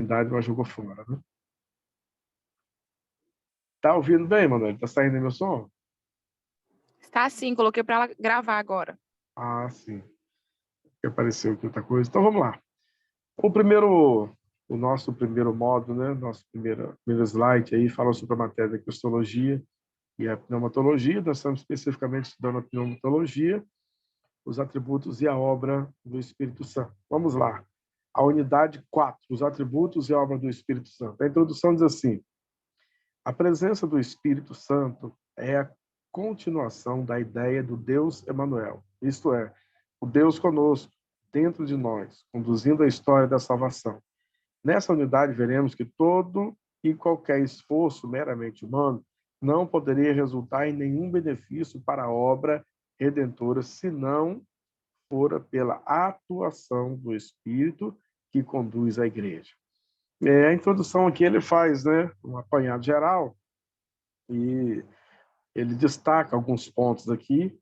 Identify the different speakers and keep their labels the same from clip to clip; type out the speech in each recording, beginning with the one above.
Speaker 1: intimidade, mas jogou fora, né? Tá ouvindo bem, Manuel? Tá saindo aí meu som?
Speaker 2: Está sim, coloquei para ela gravar agora.
Speaker 1: Ah, sim. Que apareceu aqui outra coisa. Então vamos lá. O nosso primeiro módulo, né? Nosso primeiro slide aí fala sobre a matéria da cristologia e a pneumatologia. Nós estamos especificamente estudando a pneumatologia, os atributos e a obra do Espírito Santo. Vamos lá. A unidade 4, os atributos e a obra do Espírito Santo. A introdução diz assim: a presença do Espírito Santo é a continuação da ideia do Deus Emanuel, isto é, o Deus conosco, dentro de nós, conduzindo a história da salvação. Nessa unidade, veremos que todo e qualquer esforço meramente humano não poderia resultar em nenhum benefício para a obra redentora, se não fora pela atuação do Espírito que conduz a igreja. A introdução aqui ele faz, né, um apanhado geral e ele destaca alguns pontos aqui,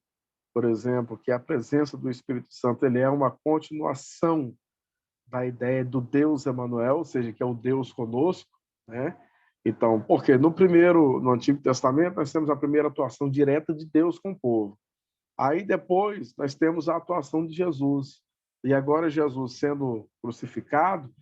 Speaker 1: por exemplo, que a presença do Espírito Santo ele é uma continuação da ideia do Deus Emanuel, ou seja, que é o Deus conosco, né? Então, porque no Antigo Testamento nós temos a primeira atuação direta de Deus com o povo. Aí depois nós temos a atuação de Jesus. E agora Jesus sendo crucificado,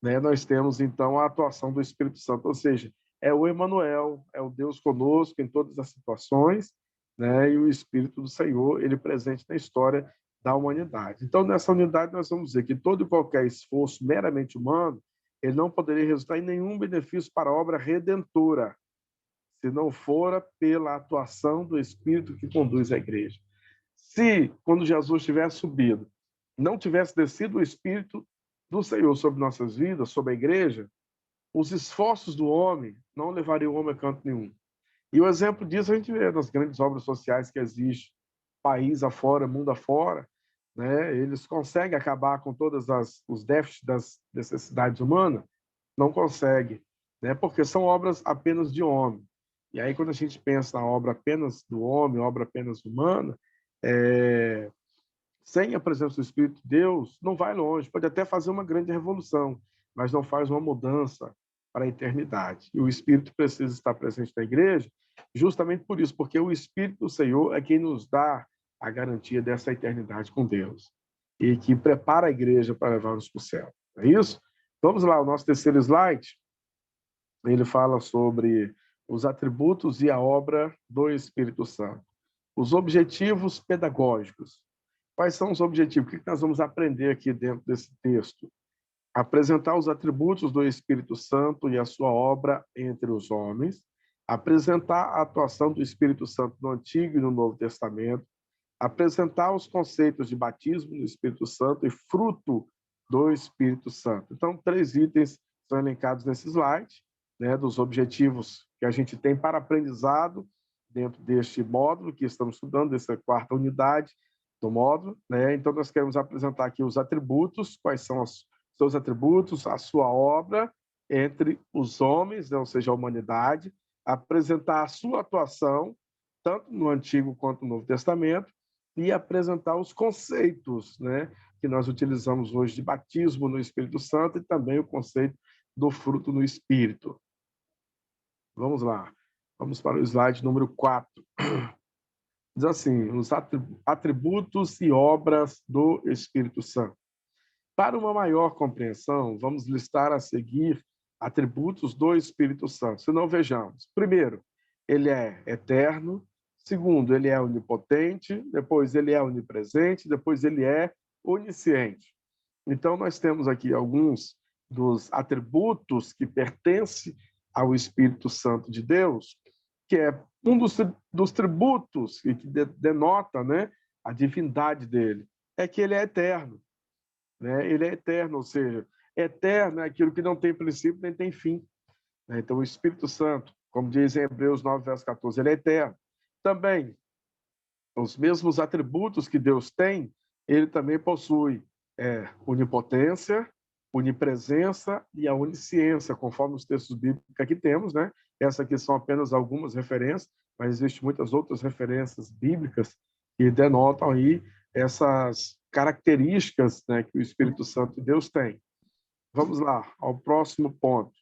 Speaker 1: né, nós temos então a atuação do Espírito Santo, ou seja, é o Emanuel, é o Deus conosco em todas as situações, né, e o Espírito do Senhor, ele presente na história da humanidade. Então, nessa unidade nós vamos dizer que todo e qualquer esforço meramente humano, ele não poderia resultar em nenhum benefício para a obra redentora, se não fora pela atuação do Espírito que conduz a igreja. Se, quando Jesus tivesse subido, não tivesse descido o Espírito do Senhor sobre nossas vidas, sobre a igreja, os esforços do homem não levariam o homem a canto nenhum. E o exemplo disso a gente vê nas grandes obras sociais que existem, país afora, mundo afora, né? Eles conseguem acabar com todos os déficits das necessidades humanas? Não conseguem, né? Porque são obras apenas de homem. E aí, quando a gente pensa na obra apenas do homem, obra apenas humana, é, sem a presença do Espírito de Deus, não vai longe. Pode até fazer uma grande revolução, mas não faz uma mudança para a eternidade. E o Espírito precisa estar presente na igreja justamente por isso, porque o Espírito do Senhor é quem nos dá a garantia dessa eternidade com Deus e que prepara a igreja para levar-nos para o céu. É isso? Vamos lá, o nosso terceiro slide, ele fala sobre os atributos e a obra do Espírito Santo. Os objetivos pedagógicos. Quais são os objetivos? O que nós vamos aprender aqui dentro desse texto? Apresentar os atributos do Espírito Santo e a sua obra entre os homens, apresentar a atuação do Espírito Santo no Antigo e no Novo Testamento, apresentar os conceitos de batismo no Espírito Santo e fruto do Espírito Santo. Então, 3 itens são elencados nesse slide, né, dos objetivos que a gente tem para aprendizado dentro deste módulo que estamos estudando, dessa 4ª unidade do módulo, né? Então, nós queremos apresentar aqui os atributos, quais são os seus atributos, a sua obra entre os homens, né, ou seja, a humanidade, apresentar a sua atuação, tanto no Antigo quanto no Novo Testamento, e apresentar os conceitos, né, que nós utilizamos hoje de batismo no Espírito Santo e também o conceito do fruto no Espírito. Vamos lá. Vamos para o slide número 4. Diz assim, os atributos e obras do Espírito Santo. Para uma maior compreensão, vamos listar a seguir atributos do Espírito Santo. Se não, vejamos. Primeiro, ele é eterno. Segundo, ele é onipotente. Depois, ele é onipresente. Depois, ele é onisciente. Então, nós temos aqui alguns dos atributos que pertencem ao Espírito Santo de Deus, que é um dos tributos que denota, né, a divindade dele, é que ele é eterno. Né? Ele é eterno, ou seja, eterno é aquilo que não tem princípio nem tem fim. Né? Então, o Espírito Santo, como diz em Hebreus 9, verso 14, ele é eterno. Também, os mesmos atributos que Deus tem, ele também possui onipotência, onipresença e a onisciência, conforme os textos bíblicos que aqui temos. Né? Essas aqui são apenas algumas referências, mas existem muitas outras referências bíblicas que denotam aí essas características, né, que o Espírito Santo de Deus tem. Vamos lá, ao próximo ponto.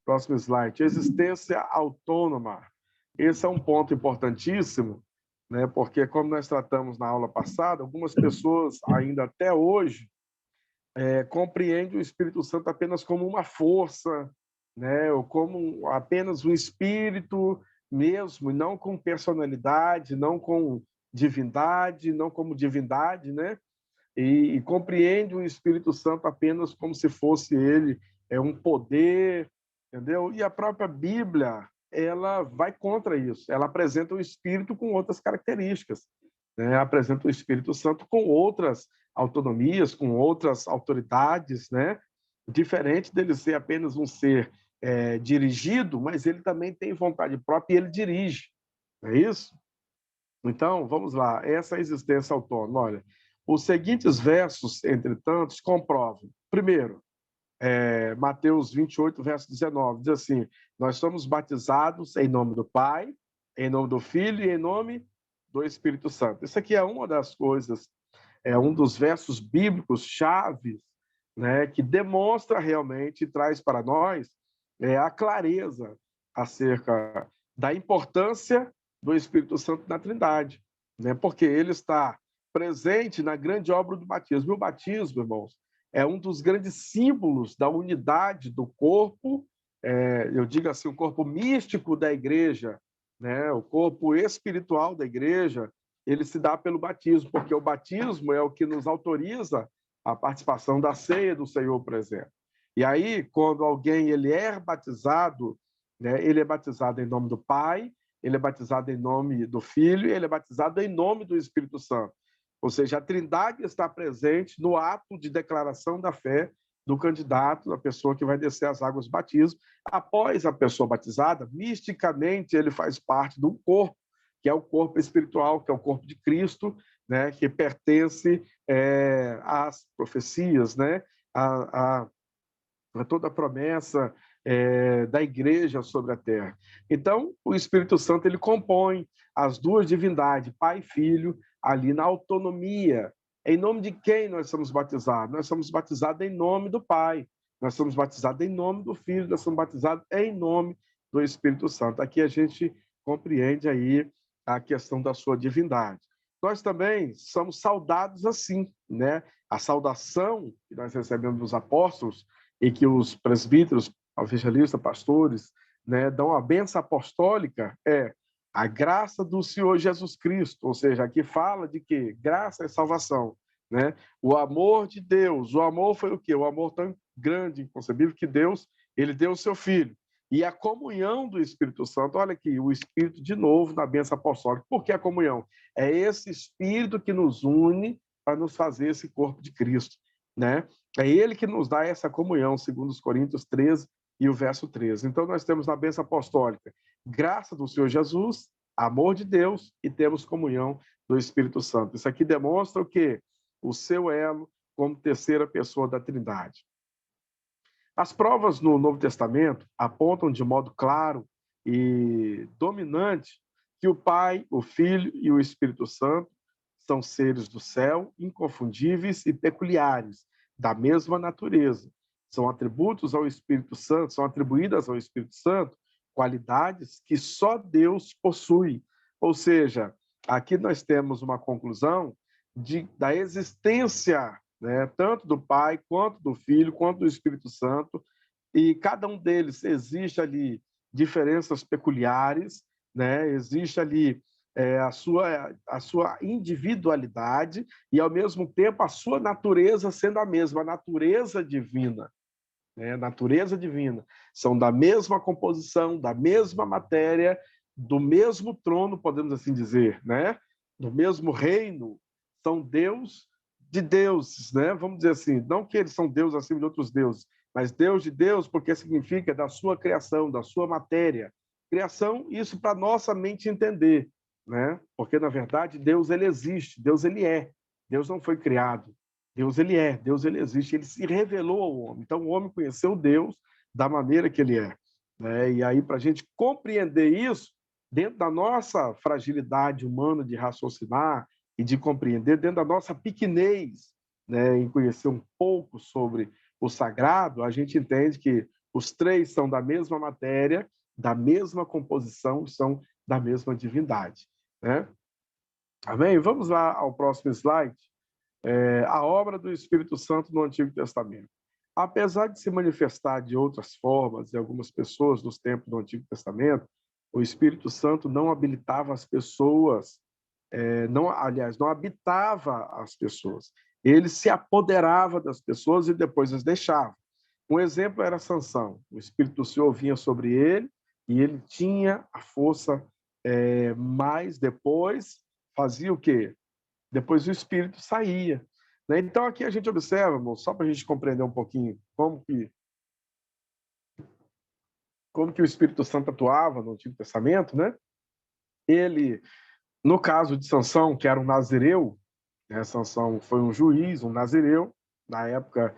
Speaker 1: Próximo slide. Existência autônoma. Esse é um ponto importantíssimo, né? Porque, como nós tratamos na aula passada, algumas pessoas, ainda até hoje, compreendem o Espírito Santo apenas como uma força, né? Ou como apenas um espírito mesmo, e não com personalidade, não com divindade, não como divindade, né? E compreende o Espírito Santo apenas como se fosse ele um poder, entendeu? E a própria Bíblia, ela vai contra isso. Ela apresenta o Espírito com outras características, né? Apresenta o Espírito Santo com outras autonomias, com outras autoridades, né? Diferente dele ser apenas um ser dirigido, mas ele também tem vontade própria e ele dirige, não é isso? Então, vamos lá, essa existência autônoma. Olha, os seguintes versos, entre tantos, comprovam. Primeiro, Mateus 28, verso 19, diz assim: nós somos batizados em nome do Pai, em nome do Filho e em nome do Espírito Santo. Isso aqui é uma das coisas, é um dos versos bíblicos chaves, né, que demonstra realmente e traz para nós a clareza acerca da importância do Espírito Santo na Trindade, né, porque ele está presente na grande obra do batismo. E o batismo, irmãos, é um dos grandes símbolos da unidade do corpo, eu digo assim, o corpo místico da igreja, né, o corpo espiritual da igreja, ele se dá pelo batismo, porque o batismo é o que nos autoriza a participação da ceia do Senhor, por exemplo. E aí, quando alguém ele é batizado, né, ele é batizado em nome do Pai, ele é batizado em nome do Filho e ele é batizado em nome do Espírito Santo. Ou seja, a Trindade está presente no ato de declaração da fé do candidato, da pessoa que vai descer as águas do batismo. Após a pessoa batizada, misticamente ele faz parte do corpo, que é o corpo espiritual, que é o corpo de Cristo, né, que pertence às profecias, né, a toda a promessa da igreja sobre a terra. Então, o Espírito Santo ele compõe as duas divindades, Pai e Filho, ali na autonomia. Em nome de quem nós somos batizados? Nós somos batizados em nome do Pai, nós somos batizados em nome do Filho, nós somos batizados em nome do Espírito Santo. Aqui a gente compreende aí a questão da sua divindade. Nós também somos saudados assim, né? A saudação que nós recebemos dos apóstolos e que os presbíteros, evangelistas, pastores, né, dão a bênção apostólica a graça do Senhor Jesus Cristo, ou seja, aqui fala de que graça é salvação, né? O amor de Deus, o amor foi o quê? O amor tão grande, inconcebível, que Deus, ele deu o seu Filho. E a comunhão do Espírito Santo, olha aqui, o Espírito de novo na bênção apostólica. Por que a comunhão? É esse Espírito que nos une para nos fazer esse corpo de Cristo, né? É ele que nos dá essa comunhão, segundo os Coríntios 13 e o verso 13. Então, nós temos na bênção apostólica graça do Senhor Jesus, amor de Deus e temos comunhão do Espírito Santo. Isso aqui demonstra o quê? O seu elo como terceira pessoa da Trindade. As provas no Novo Testamento apontam de modo claro e dominante que o Pai, o Filho e o Espírito Santo são seres do céu, inconfundíveis e peculiares, da mesma natureza. São atributos ao Espírito Santo, são atribuídas ao Espírito Santo qualidades que só Deus possui. Ou seja, aqui nós temos uma conclusão da existência, né, tanto do Pai, quanto do Filho, quanto do Espírito Santo, e cada um deles existe ali diferenças peculiares, né? Existe ali a sua individualidade e, ao mesmo tempo, a sua natureza sendo a mesma, a natureza divina. Né? Natureza divina. São da mesma composição, da mesma matéria, do mesmo trono, podemos assim dizer, né? Do mesmo reino. São Deus de deuses, né? Vamos dizer assim, não que eles são Deus acima de outros deuses, mas Deus de Deus, porque significa da sua criação, da sua matéria. Criação, isso para nossa mente entender, né? Porque, na verdade, Deus ele existe, Deus ele é. Deus não foi criado. Deus ele é, Deus ele existe, ele se revelou ao homem. Então, o homem conheceu Deus da maneira que ele é. Né? E aí, para a gente compreender isso, dentro da nossa fragilidade humana de raciocinar e de compreender, dentro da nossa pequenez, né, em conhecer um pouco sobre o sagrado, a gente entende que os três são da mesma matéria, da mesma composição, são da mesma divindade, né? Amém? Vamos lá ao próximo slide. A obra do Espírito Santo no Antigo Testamento. Apesar de se manifestar de outras formas em algumas pessoas dos tempos do Antigo Testamento, o Espírito Santo não habilitava as pessoas, não habitava as pessoas. Ele se apoderava das pessoas e depois as deixava. Um exemplo era Sansão. O Espírito do Senhor vinha sobre ele e ele tinha a força, mas depois fazia o quê? Depois o Espírito saía, né? Então, aqui a gente observa, irmão, só para a gente compreender um pouquinho como que o Espírito Santo atuava no Antigo Testamento, né? Ele, no caso de Sansão, que era um nazireu, né? Sansão foi um juiz, um nazireu, na época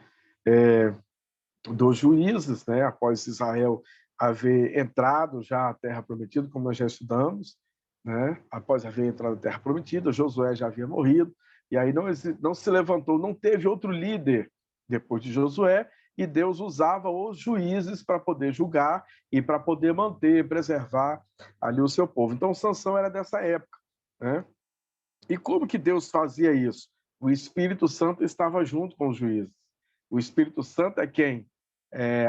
Speaker 1: dos juízes, né? Após Israel haver entrado já à Terra Prometida, como nós já estudamos, né? Após haver entrado na Terra Prometida, Josué já havia morrido, e aí não se levantou, não teve outro líder depois de Josué, e Deus usava os juízes para poder julgar e para poder manter, preservar ali o seu povo. Então, Sansão era dessa época, né? E como que Deus fazia isso? O Espírito Santo estava junto com os juízes. O Espírito Santo é quem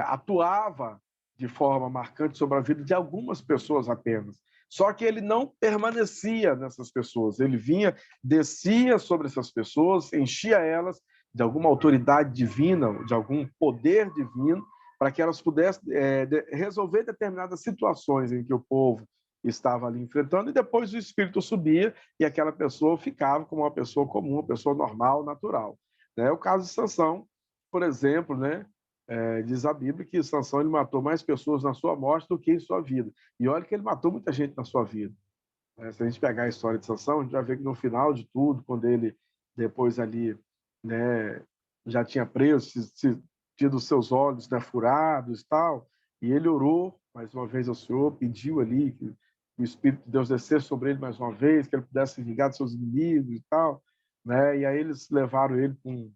Speaker 1: atuava de forma marcante sobre a vida de algumas pessoas apenas. Só que ele não permanecia nessas pessoas. Ele vinha, descia sobre essas pessoas, enchia elas de alguma autoridade divina, de algum poder divino, para que elas pudessem resolver determinadas situações em que o povo estava ali enfrentando, e depois o Espírito subia e aquela pessoa ficava como uma pessoa comum, uma pessoa normal, natural. Né? O caso de Sansão, por exemplo, né? Diz a Bíblia que Sansão ele matou mais pessoas na sua morte do que em sua vida. E olha que ele matou muita gente na sua vida. Se a gente pegar a história de Sansão, a gente vai ver que no final de tudo, quando ele depois ali, né, já tinha preso, tido seus olhos, né, furados e tal, e ele orou mais uma vez ao Senhor, pediu ali que o Espírito de Deus descesse sobre ele mais uma vez, que ele pudesse se vingar dos seus inimigos e tal, né? E aí eles levaram ele para um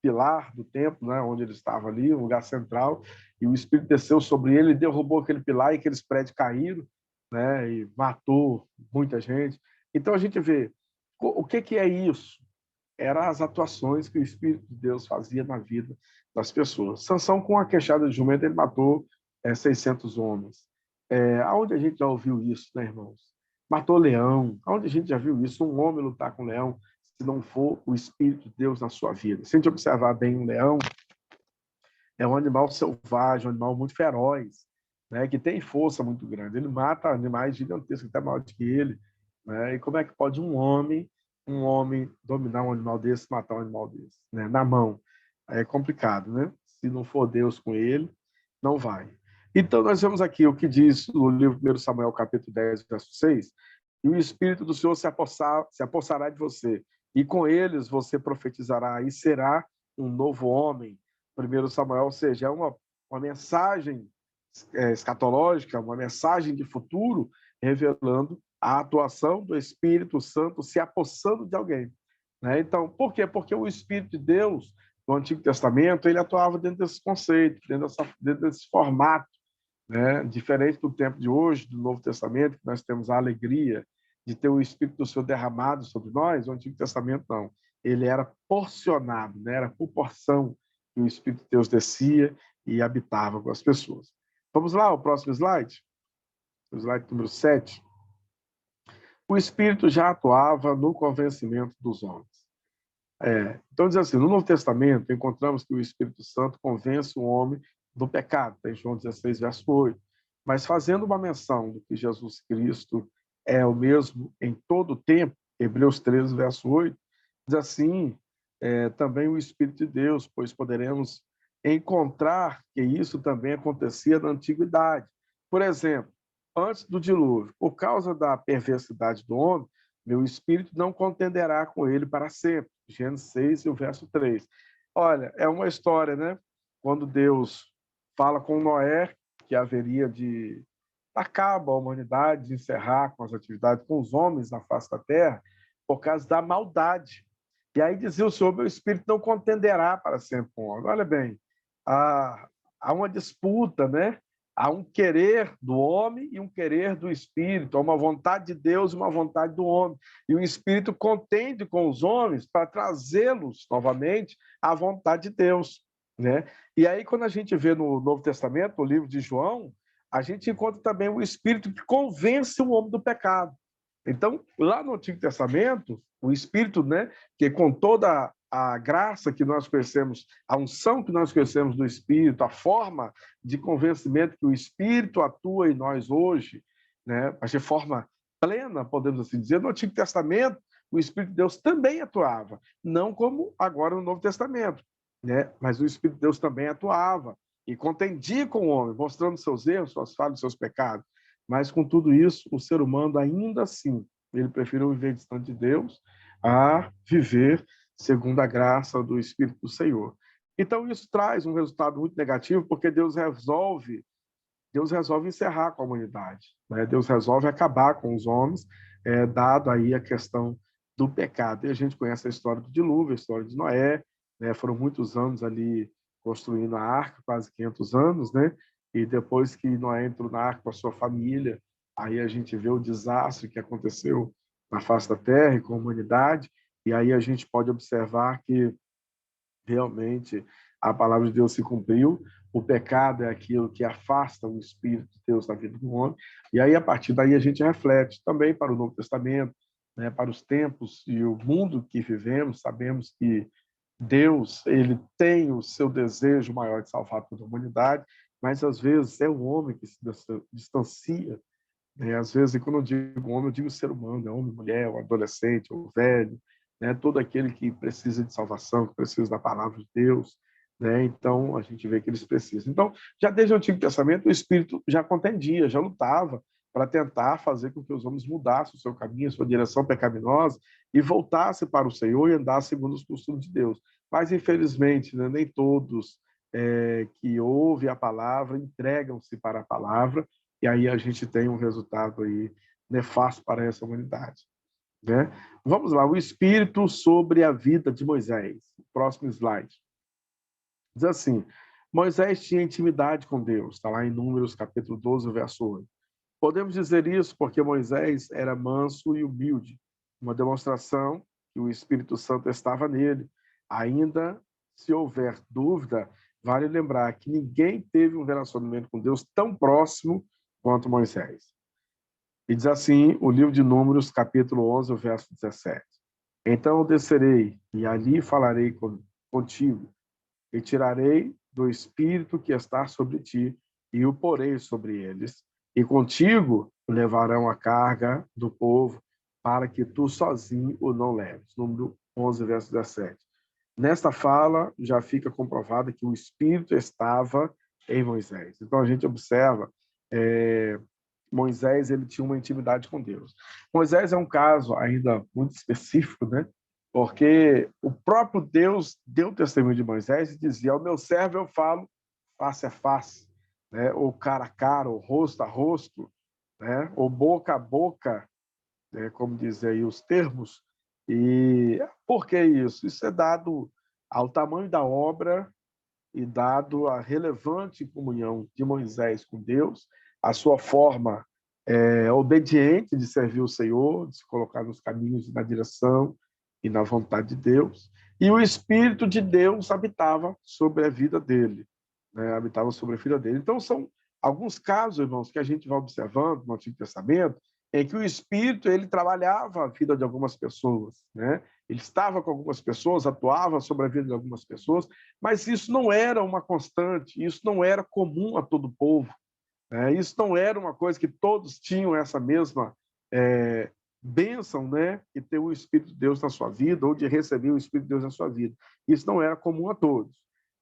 Speaker 1: pilar do templo, né, onde ele estava ali, um lugar central, e o Espírito desceu sobre ele, derrubou aquele pilar e aqueles prédios caíram, né, e matou muita gente. Então a gente vê o que é isso? Eram as atuações que o Espírito de Deus fazia na vida das pessoas. Sansão, com a queixada de jumento, ele matou 600 homens. Aonde a gente já ouviu isso, né, irmãos? Matou leão. Aonde a gente já viu isso? Um homem lutar com um leão, se não for o Espírito de Deus na sua vida. Se a gente observar bem, um leão é um animal selvagem, um animal muito feroz, né, que tem força muito grande. Ele mata animais gigantescos, até maior do que ele. Né? E como é que pode um homem dominar um animal desse, matar um animal desse, né? Na mão? É complicado, né? Se não for Deus com ele, não vai. Então, nós vemos aqui o que diz no livro 1 Samuel, capítulo 10, verso 6, e o Espírito do Senhor se apossará de você, e com eles você profetizará, e será um novo homem. 1 Samuel, ou seja, é uma mensagem escatológica, uma mensagem de futuro, revelando a atuação do Espírito Santo se apossando de alguém. Né? Então, por quê? Porque o Espírito de Deus, no Antigo Testamento, ele atuava dentro desse conceito, dentro desse formato, né? Diferente do tempo de hoje, do Novo Testamento, que nós temos a alegria de ter o Espírito do Senhor derramado sobre nós. O Antigo Testamento não. Ele era porcionado, né? Era por porção que o Espírito de Deus descia e habitava com as pessoas. Vamos lá, o próximo slide? O slide número 7. O Espírito já atuava no convencimento dos homens. Então, diz assim, no Novo Testamento, encontramos que o Espírito Santo convence o homem do pecado, em João 16, verso 8. Mas fazendo uma menção do que Jesus Cristo é o mesmo em todo o tempo, Hebreus 13, verso 8, diz assim, também o Espírito de Deus, pois poderemos encontrar que isso também acontecia na antiguidade. Por exemplo, antes do dilúvio, por causa da perversidade do homem, meu espírito não contenderá com ele para sempre. Gênesis 6 e o verso 3. Olha, é uma história, né? Quando Deus fala com Noé que haveria de dar cabo à humanidade, de encerrar com as atividades com os homens na face da terra, por causa da maldade. E aí dizia o Senhor, meu espírito não contenderá para sempre com o homem. Olha bem, há uma disputa, né? Há um querer do homem e um querer do espírito, há uma vontade de Deus e uma vontade do homem. E o espírito contende com os homens para trazê-los novamente à vontade de Deus, né? E aí, quando a gente vê no Novo Testamento, no livro de João, a gente encontra também o espírito que convence o homem do pecado. Então, lá no Antigo Testamento, o espírito, né, que com toda a graça que nós conhecemos, a unção que nós conhecemos do Espírito, a forma de convencimento que o Espírito atua em nós hoje, né, de forma plena, podemos assim dizer, no Antigo Testamento, o Espírito de Deus também atuava, não como agora no Novo Testamento, né, mas o Espírito de Deus também atuava e contendia com o homem, mostrando seus erros, suas falhas, seus pecados. Mas, com tudo isso, o ser humano, ainda assim, ele preferiu viver distante de Deus a viver segundo a graça do Espírito do Senhor. Então, isso traz um resultado muito negativo, porque Deus resolve encerrar com a humanidade, né? Deus resolve acabar com os homens, dado aí a questão do pecado. E a gente conhece a história do dilúvio, a história de Noé, né? Foram muitos anos ali construindo a arca, quase 500 anos, né? E depois que Noé entrou na arca com a sua família, aí a gente vê o desastre que aconteceu na face da terra e com a humanidade, e aí a gente pode observar que realmente a palavra de Deus se cumpriu, o pecado é aquilo que afasta o Espírito de Deus da vida do homem, e aí a partir daí a gente reflete também para o Novo Testamento, né, para os tempos e o mundo que vivemos, sabemos que Deus, ele tem o seu desejo maior de salvar toda a humanidade, mas às vezes é o homem que se distancia, né? Às vezes, quando eu digo homem, eu digo ser humano, é homem, mulher, o adolescente, o velho, né? Todo aquele que precisa de salvação, que precisa da palavra de Deus, né? Então, a gente vê que eles precisam. Então, já desde o Antigo Testamento, o Espírito já contendia, já lutava para tentar fazer com que os homens mudassem o seu caminho, a sua direção pecaminosa e voltassem para o Senhor e andassem segundo os costumes de Deus. Mas, infelizmente, né, nem todos que ouvem a palavra entregam-se para a palavra, e aí a gente tem um resultado aí nefasto para essa humanidade, né? Vamos lá, o Espírito sobre a vida de Moisés. Próximo slide. Diz assim, Moisés tinha intimidade com Deus, está lá em Números capítulo 12, verso 8. Podemos dizer isso porque Moisés era manso e humilde, uma demonstração que o Espírito Santo estava nele. Ainda, se houver dúvida, vale lembrar que ninguém teve um relacionamento com Deus tão próximo quanto Moisés. E diz assim o livro de Números, capítulo 11, verso 17. Então eu descerei e ali falarei contigo, e tirarei do Espírito que está sobre ti e o porei sobre eles. E contigo levarão a carga do povo, para que tu sozinho o não leves. Número 11, verso 17. Nesta fala, já fica comprovado que o Espírito estava em Moisés. Então, a gente observa, Moisés ele tinha uma intimidade com Deus. Moisés é um caso ainda muito específico, né? Porque o próprio Deus deu testemunho de Moisés e dizia, ao meu servo eu falo face a face, né? Ou cara a cara, ou rosto a rosto, né? Ou boca a boca, né? Como dizem aí os termos. E por que isso? Isso é dado ao tamanho da obra e dado a relevante comunhão de Moisés com Deus, a sua forma obediente de servir o Senhor, de se colocar nos caminhos e na direção e na vontade de Deus, e o Espírito de Deus habitava sobre a vida dele, né? Habitava sobre a vida dele. Então, são alguns casos, irmãos, que a gente vai observando no Antigo Testamento, em que o Espírito ele trabalhava a vida de algumas pessoas, né? Ele estava com algumas pessoas, atuava sobre a vida de algumas pessoas, mas isso não era uma constante, isso não era comum a todo o povo, né? Isso não era uma coisa que todos tinham essa mesma bênção, né? De ter o Espírito de Deus na sua vida ou de receber o Espírito de Deus na sua vida. Isso não era comum a todos.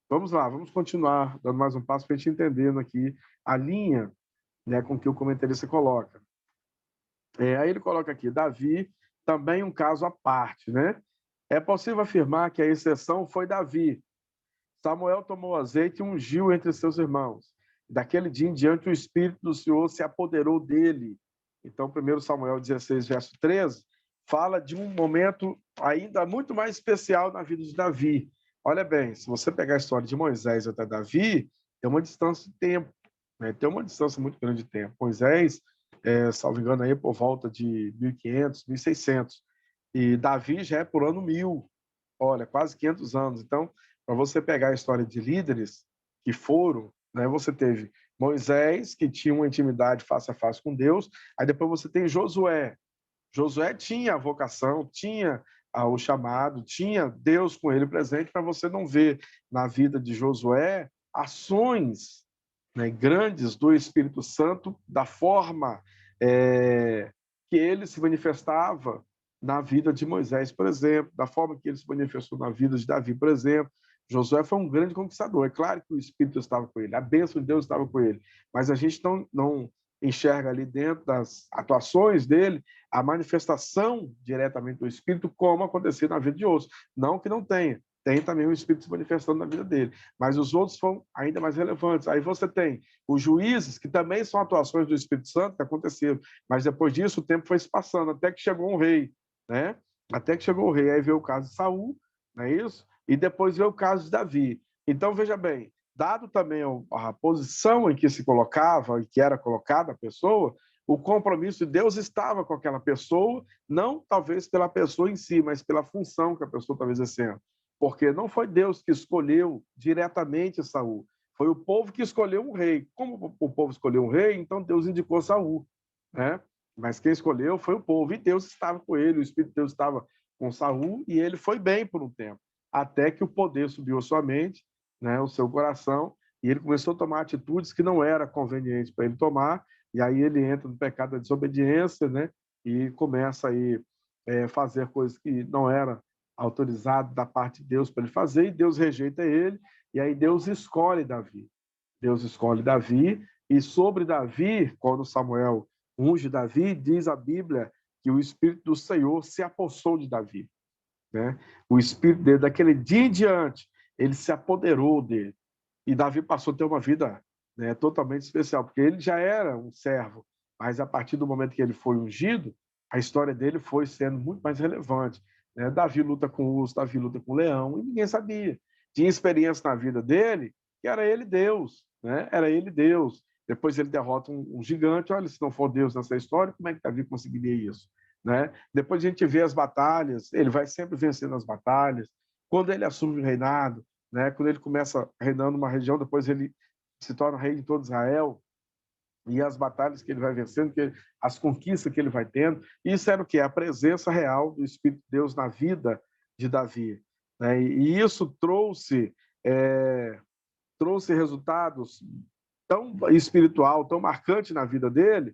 Speaker 1: Vamos lá, vamos continuar dando mais um passo para a gente entendendo aqui a linha, né, com que o comentarista coloca. Aí ele coloca aqui, Davi, também um caso à parte, né? É possível afirmar que a exceção foi Davi. Samuel tomou azeite e ungiu entre seus irmãos. Daquele dia em diante, o Espírito do Senhor se apoderou dele. Então, 1 Samuel 16, verso 13, fala de um momento ainda muito mais especial na vida de Davi. Olha bem, se você pegar a história de Moisés até Davi, tem uma distância de tempo, né? Tem uma distância muito grande de tempo. Moisés, salvo engano, aí por volta de 1500, 1600, e Davi já é por ano 1000, olha, quase 500 anos. Então, para você pegar a história de líderes que foram, né, você teve Moisés, que tinha uma intimidade face a face com Deus, aí depois você tem Josué. Josué tinha a vocação, tinha o chamado, tinha Deus com ele presente, para você não ver na vida de Josué ações, né, grandes do Espírito Santo, da forma que ele se manifestava na vida de Moisés, por exemplo, da forma que ele se manifestou na vida de Davi, por exemplo. Josué foi um grande conquistador. É claro que o Espírito estava com ele, a bênção de Deus estava com ele, mas a gente não enxerga ali dentro das atuações dele a manifestação diretamente do Espírito, como acontecia na vida de outros. Não que não tenha, tem também o Espírito se manifestando na vida dele, mas os outros são ainda mais relevantes. Aí você tem os juízes, que também são atuações do Espírito Santo que aconteceram, mas depois disso o tempo foi se passando, até que chegou um rei, né? Até que chegou o rei, aí veio o caso de Saul, não é isso? E depois veio o caso de Davi. Então, veja bem, dado também a posição em que se colocava, em que era colocada a pessoa, o compromisso de Deus estava com aquela pessoa, não talvez pela pessoa em si, mas pela função que a pessoa estava exercendo. Porque não foi Deus que escolheu diretamente Saul, foi o povo que escolheu um rei. Como o povo escolheu um rei, então Deus indicou Saul, né? Mas quem escolheu foi o povo, e Deus estava com ele, o Espírito de Deus estava com Saul, e ele foi bem por um tempo, até que o poder subiu à sua mente, né, o seu coração, e ele começou a tomar atitudes que não era conveniente para ele tomar, e aí ele entra no pecado da desobediência, né, e começa aí fazer coisas que não era autorizado da parte de Deus para ele fazer, e Deus rejeita ele, e aí Deus escolhe Davi. Deus escolhe Davi, e sobre Davi, quando Samuel unge Davi, diz a Bíblia que o Espírito do Senhor se apossou de Davi, né? O Espírito dele, daquele dia em diante, ele se apoderou dele. E Davi passou a ter uma vida, né, totalmente especial, porque ele já era um servo, mas a partir do momento que ele foi ungido, a história dele foi sendo muito mais relevante, né? Davi luta com o urso, Davi luta com o leão, e ninguém sabia. Tinha experiência na vida dele que era ele Deus, né? Era ele Deus. Depois ele derrota um gigante. Olha, se não for Deus nessa história, como é que Davi conseguiria isso, né? Depois a gente vê as batalhas, ele vai sempre vencendo as batalhas. Quando ele assume o reinado, né? Quando ele começa reinando uma região, depois ele se torna rei de todo Israel, e as batalhas que ele vai vencendo, as conquistas que ele vai tendo, isso era o que? A presença real do Espírito de Deus na vida de Davi, né? E isso trouxe resultados tão espiritual, tão marcante na vida dele,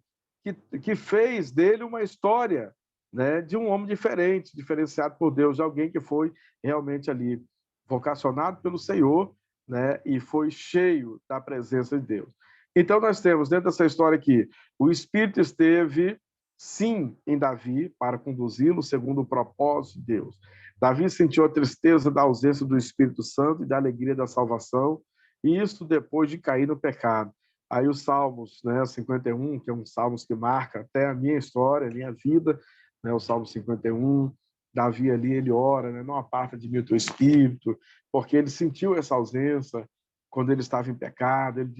Speaker 1: que fez dele uma história, né, de um homem diferente, diferenciado por Deus, de alguém que foi realmente ali vocacionado pelo Senhor, né, e foi cheio da presença de Deus. Então nós temos dentro dessa história aqui, o Espírito esteve sim em Davi para conduzi-lo segundo o propósito de Deus. Davi sentiu a tristeza da ausência do Espírito Santo e da alegria da salvação, e isso depois de cair no pecado. Aí os Salmos, né, 51, que é um Salmos que marca até a minha história, a minha vida, né, o Salmo 51, Davi ali, ele ora, né, não aparta de mim o teu espírito, porque ele sentiu essa ausência quando ele estava em pecado. Ele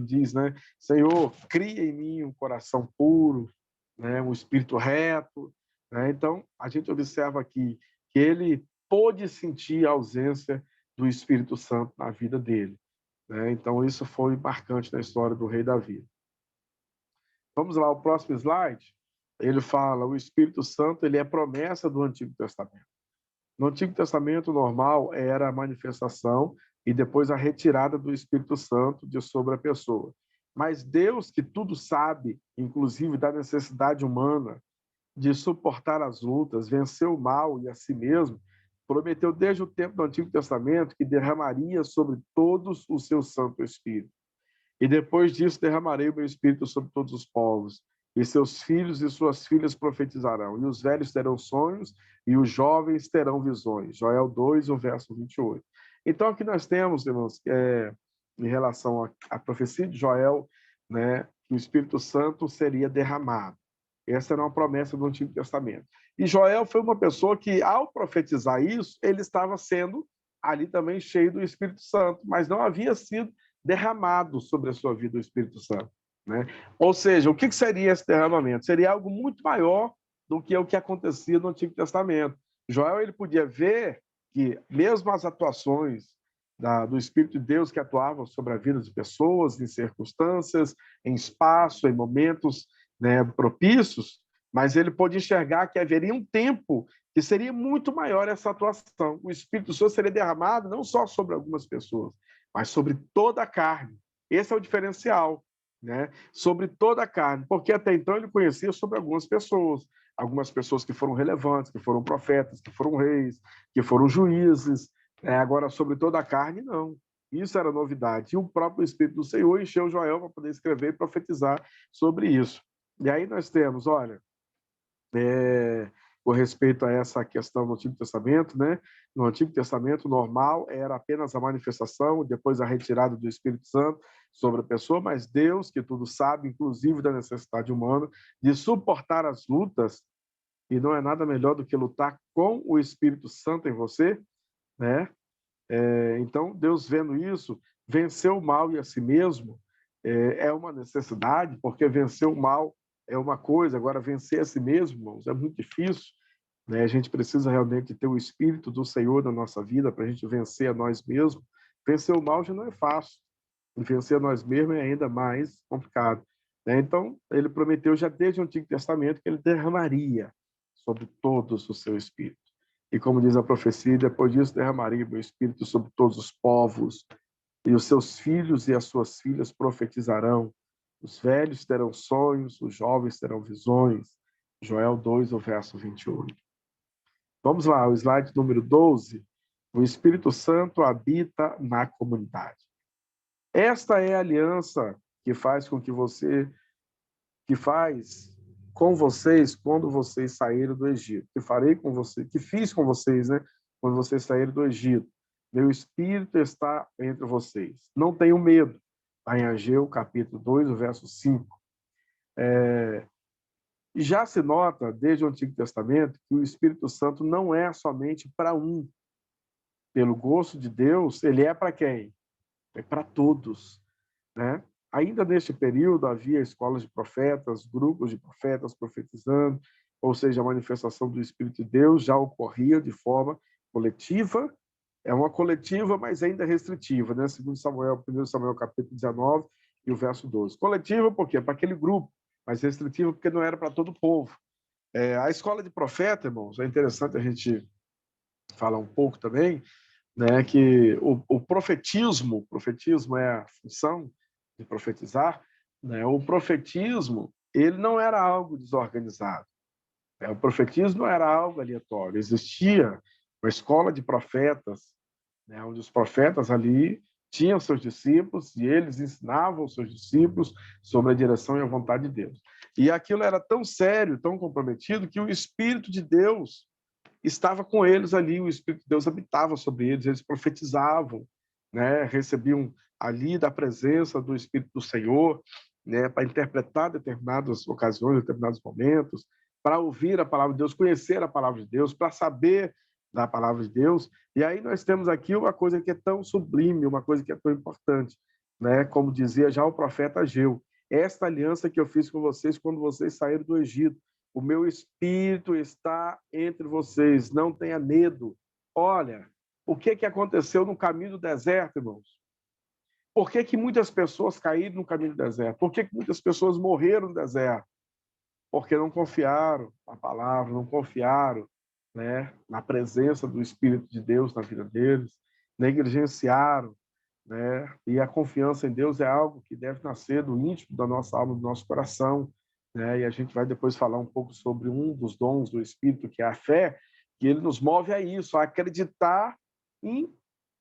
Speaker 1: diz, né, Senhor, cria em mim um coração puro, né, um espírito reto, né? Então, a gente observa aqui que ele pôde sentir a ausência do Espírito Santo na vida dele, né? Então, isso foi marcante na história do rei Davi. Vamos lá, o próximo slide. Ele fala, o Espírito Santo, ele é promessa do Antigo Testamento. No Antigo Testamento normal era a manifestação e depois a retirada do Espírito Santo de sobre a pessoa. Mas Deus, que tudo sabe, inclusive da necessidade humana de suportar as lutas, vencer o mal e a si mesmo, prometeu desde o tempo do Antigo Testamento que derramaria sobre todos o seu Santo Espírito. E depois disso derramarei o meu Espírito sobre todos os povos, e seus filhos e suas filhas profetizarão, e os velhos terão sonhos, e os jovens terão visões. Joel 2, o verso 28. Então, aqui nós temos, irmãos, em relação à profecia de Joel, né, que o Espírito Santo seria derramado. Essa era uma promessa do Antigo Testamento. E Joel foi uma pessoa que, ao profetizar isso, ele estava sendo ali também cheio do Espírito Santo, mas não havia sido derramado sobre a sua vida o Espírito Santo, né? Ou seja, o que seria esse derramamento? Seria algo muito maior do que o que acontecia no Antigo Testamento. Joel, ele podia ver que mesmo as atuações do Espírito de Deus que atuavam sobre a vida de pessoas, em circunstâncias, em espaço, em momentos, né, propícios, mas ele pôde enxergar que haveria um tempo que seria muito maior essa atuação. O Espírito Santo seria derramado não só sobre algumas pessoas, mas sobre toda a carne. Esse é o diferencial, né? Sobre toda a carne, porque até então ele conhecia sobre algumas pessoas que foram relevantes, que foram profetas, que foram reis, que foram juízes, agora sobre toda a carne, não. Isso era novidade. E o próprio Espírito do Senhor encheu Joel para poder escrever e profetizar sobre isso. E aí nós temos, olha, com respeito a essa questão do Antigo Testamento, né? No Antigo Testamento, normal era apenas a manifestação, depois a retirada do Espírito Santo sobre a pessoa, mas Deus, que tudo sabe, inclusive da necessidade humana, de suportar as lutas, e não é nada melhor do que lutar com o Espírito Santo em você, né? Então, Deus vendo isso, vencer o mal e a si mesmo é uma necessidade, porque vencer o mal é uma coisa, agora vencer a si mesmo, irmãos, é muito difícil, né? A gente precisa realmente ter o Espírito do Senhor na nossa vida para a gente vencer a nós mesmos. Vencer o mal já não é fácil, e vencer a nós mesmos é ainda mais complicado, né? Então, ele prometeu já desde o Antigo Testamento que ele derramaria sobre todos o seu Espírito. E como diz a profecia, depois disso derramaria o meu Espírito sobre todos os povos, e os seus filhos e as suas filhas profetizarão. Os velhos terão sonhos, os jovens terão visões. Joel 2, o verso 28. Vamos lá, o slide número 12. O Espírito Santo habita na comunidade. Esta é a aliança que faz com vocês quando vocês saíram do Egito. Que farei com vocês, que fiz com vocês, né? Quando vocês saíram do Egito. Meu Espírito está entre vocês. Não tenham medo. Está em Ageu, capítulo 2, o verso 5. E já se nota, desde o Antigo Testamento, que o Espírito Santo não é somente para um. Pelo gosto de Deus, ele é para quem? É para todos, né? Ainda neste período havia escolas de profetas, grupos de profetas profetizando, ou seja, a manifestação do Espírito de Deus já ocorria de forma coletiva, é uma coletiva, mas ainda restritiva, né? Segundo Samuel, 1 Samuel capítulo 19 e o verso 12. Coletiva por quê? Para aquele grupo, mas restritiva porque não era para todo o povo. A escola de profeta, irmãos, é interessante a gente falar um pouco também, né, que o profetismo é a função de profetizar, né? O profetismo, ele não era algo desorganizado, né? O profetismo não era algo aleatório, existia uma escola de profetas, né, onde os profetas ali tinham seus discípulos e eles ensinavam os seus discípulos sobre a direção e a vontade de Deus. E aquilo era tão sério, tão comprometido, que o Espírito de Deus estava com eles ali, o Espírito de Deus habitava sobre eles profetizavam, né? Recebiam ali da presença do Espírito do Senhor, né? Para interpretar determinadas ocasiões, determinados momentos, para ouvir a palavra de Deus, conhecer a palavra de Deus, para saber da palavra de Deus. E aí nós temos aqui uma coisa que é tão sublime, uma coisa que é tão importante, né? Como dizia já o profeta Ageu, esta aliança que eu fiz com vocês quando vocês saíram do Egito, o meu Espírito está entre vocês, não tenha medo. Olha, o que aconteceu no caminho do deserto, irmãos? Por que muitas pessoas caíram no caminho do deserto? Por que muitas pessoas morreram no deserto? Porque não confiaram na palavra, não confiaram, né, na presença do Espírito de Deus na vida deles, negligenciaram, né? E a confiança em Deus é algo que deve nascer do íntimo da nossa alma, do nosso coração, né? E a gente vai depois falar um pouco sobre um dos dons do Espírito, que é a fé, que ele nos move a isso, a acreditar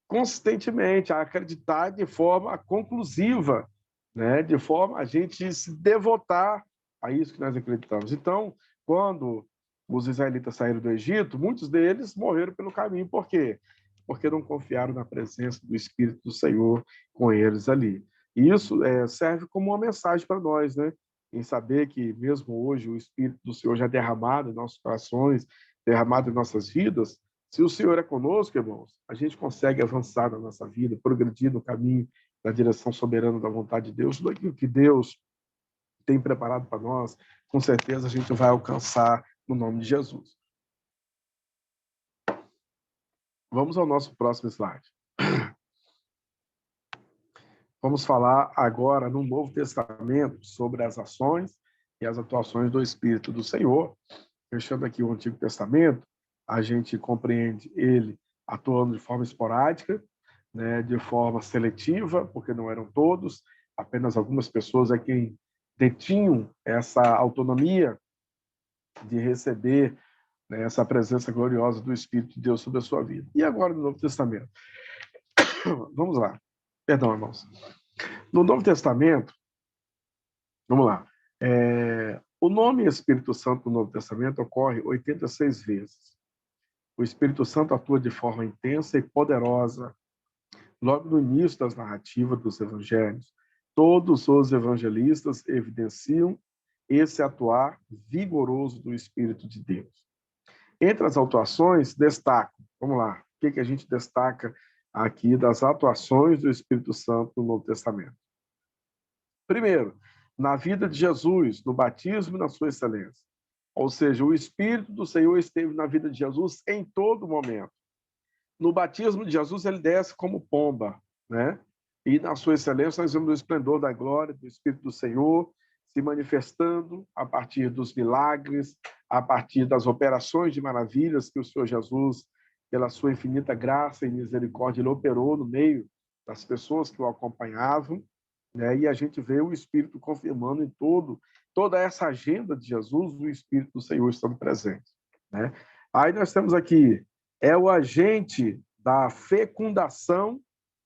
Speaker 1: consistentemente, a acreditar de forma conclusiva, né? De forma a gente se devotar a isso que nós acreditamos. Então, quando os israelitas saíram do Egito, muitos deles morreram pelo caminho. Por quê? Porque não confiaram na presença do Espírito do Senhor com eles ali. E isso serve como uma mensagem para nós, né? em saber que mesmo hoje o Espírito do Senhor já é derramado em nossos corações, derramado em nossas vidas. Se o Senhor é conosco, irmãos, a gente consegue avançar na nossa vida, progredir no caminho, na direção soberana da vontade de Deus. Tudo aquilo que Deus tem preparado para nós, com certeza a gente vai alcançar no nome de Jesus. Vamos ao nosso próximo slide. Vamos falar agora no Novo Testamento sobre as ações e as atuações do Espírito do Senhor. Fechando aqui o Antigo Testamento, a gente compreende ele atuando de forma esporádica, né, de forma seletiva, porque não eram todos, apenas algumas pessoas é quem detinham essa autonomia de receber, né, essa presença gloriosa do Espírito de Deus sobre a sua vida. E agora no Novo Testamento? Vamos lá. Perdão, irmãos. No Novo Testamento, vamos lá. O nome Espírito Santo no Novo Testamento ocorre 86 vezes. O Espírito Santo atua de forma intensa e poderosa logo no início das narrativas dos evangelhos. Todos os evangelistas evidenciam esse atuar vigoroso do Espírito de Deus. Entre as atuações, destaco, vamos lá, o que a gente destaca aqui das atuações do Espírito Santo no Novo Testamento? Primeiro, na vida de Jesus, no batismo e na sua excelência. Ou seja, o Espírito do Senhor esteve na vida de Jesus em todo momento. No batismo de Jesus, ele desce como pomba, né? E na sua excelência, nós vemos o esplendor da glória do Espírito do Senhor se manifestando a partir dos milagres, a partir das operações de maravilhas que o Senhor Jesus, pela sua infinita graça e misericórdia, ele operou no meio das pessoas que o acompanhavam, né? E a gente vê o Espírito confirmando em toda essa agenda de Jesus, o Espírito do Senhor estando presente, né? Aí nós temos aqui, é o agente da fecundação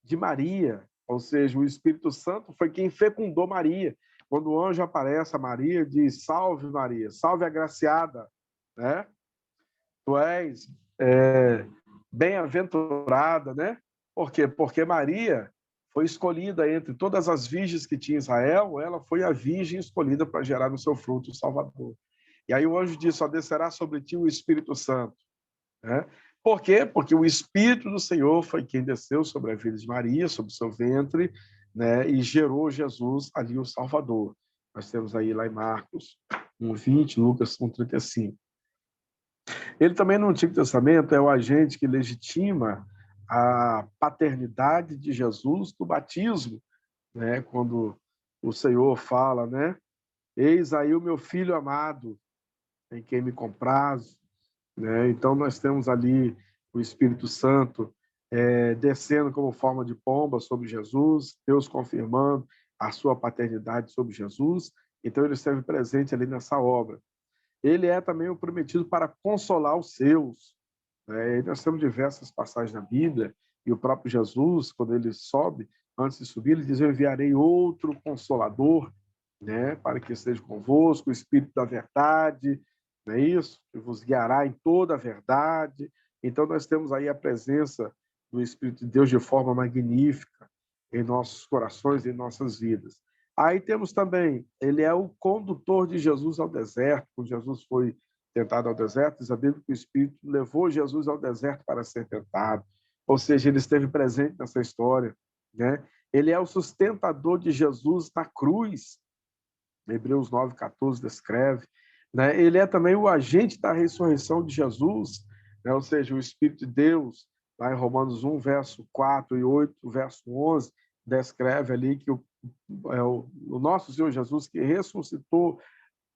Speaker 1: de Maria, ou seja, o Espírito Santo foi quem fecundou Maria. Quando o anjo aparece a Maria, diz: salve Maria, salve agraciada, né? Tu és bem-aventurada, né? Por quê? Porque Maria foi escolhida entre todas as virgens que tinha Israel, ela foi a virgem escolhida para gerar no seu fruto o Salvador. E aí o anjo diz: só descerá sobre ti o Espírito Santo, né? Por quê? Porque o Espírito do Senhor foi quem desceu sobre a Virgem Maria, sobre o seu ventre, né, e gerou Jesus ali o Salvador. Nós temos aí lá em Marcos 1:20, Lucas 1:35. Ele também no Antigo Testamento é o agente que legitima a paternidade de Jesus do batismo, né, quando o Senhor fala, né, eis aí o meu filho amado, em quem me comprazo, né? Então, nós temos ali o Espírito Santo descendo como forma de pomba sobre Jesus, Deus confirmando a sua paternidade sobre Jesus. Então, ele esteve presente ali nessa obra. Ele é também o prometido para consolar os seus, né? E nós temos diversas passagens na Bíblia, e o próprio Jesus, quando ele sobe, antes de subir, ele diz: eu enviarei outro consolador, né, para que esteja convosco, o Espírito da verdade, não é isso? Que vos guiará em toda a verdade. Então, nós temos aí a presença do Espírito de Deus de forma magnífica em nossos corações e em nossas vidas. Aí temos também, ele é o condutor de Jesus ao deserto. Quando Jesus foi tentado ao deserto, diz a Bíblia que o Espírito levou Jesus ao deserto para ser tentado. Ou seja, ele esteve presente nessa história, né? Ele é o sustentador de Jesus na cruz. Hebreus 9:14 descreve, né? Ele é também o agente da ressurreição de Jesus, né? Ou seja, o Espírito de Deus, lá em Romanos 1, verso 4 e 8, verso 11, descreve ali que o nosso Senhor Jesus que ressuscitou,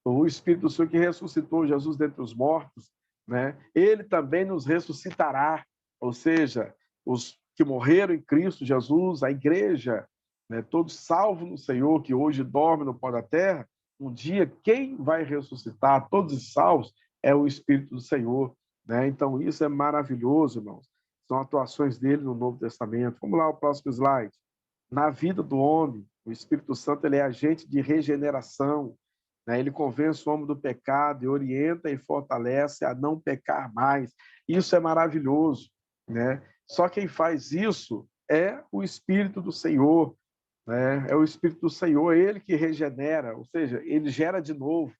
Speaker 1: o Espírito do Senhor que ressuscitou Jesus dentre os mortos, né? Ele também nos ressuscitará, ou seja, os que morreram em Cristo Jesus, a igreja, né, todos salvos no Senhor, que hoje dorme no pó da terra, um dia quem vai ressuscitar, todos os salvos, é o Espírito do Senhor, né? Então isso é maravilhoso, irmãos. São atuações dele no Novo Testamento. Vamos lá, o próximo slide. Na vida do homem, o Espírito Santo ele é agente de regeneração, né? Ele convence o homem do pecado e orienta e fortalece a não pecar mais. Isso é maravilhoso, né? Só quem faz isso é o Espírito do Senhor. né? É o Espírito do Senhor, ele que regenera, ou seja, ele gera de novo,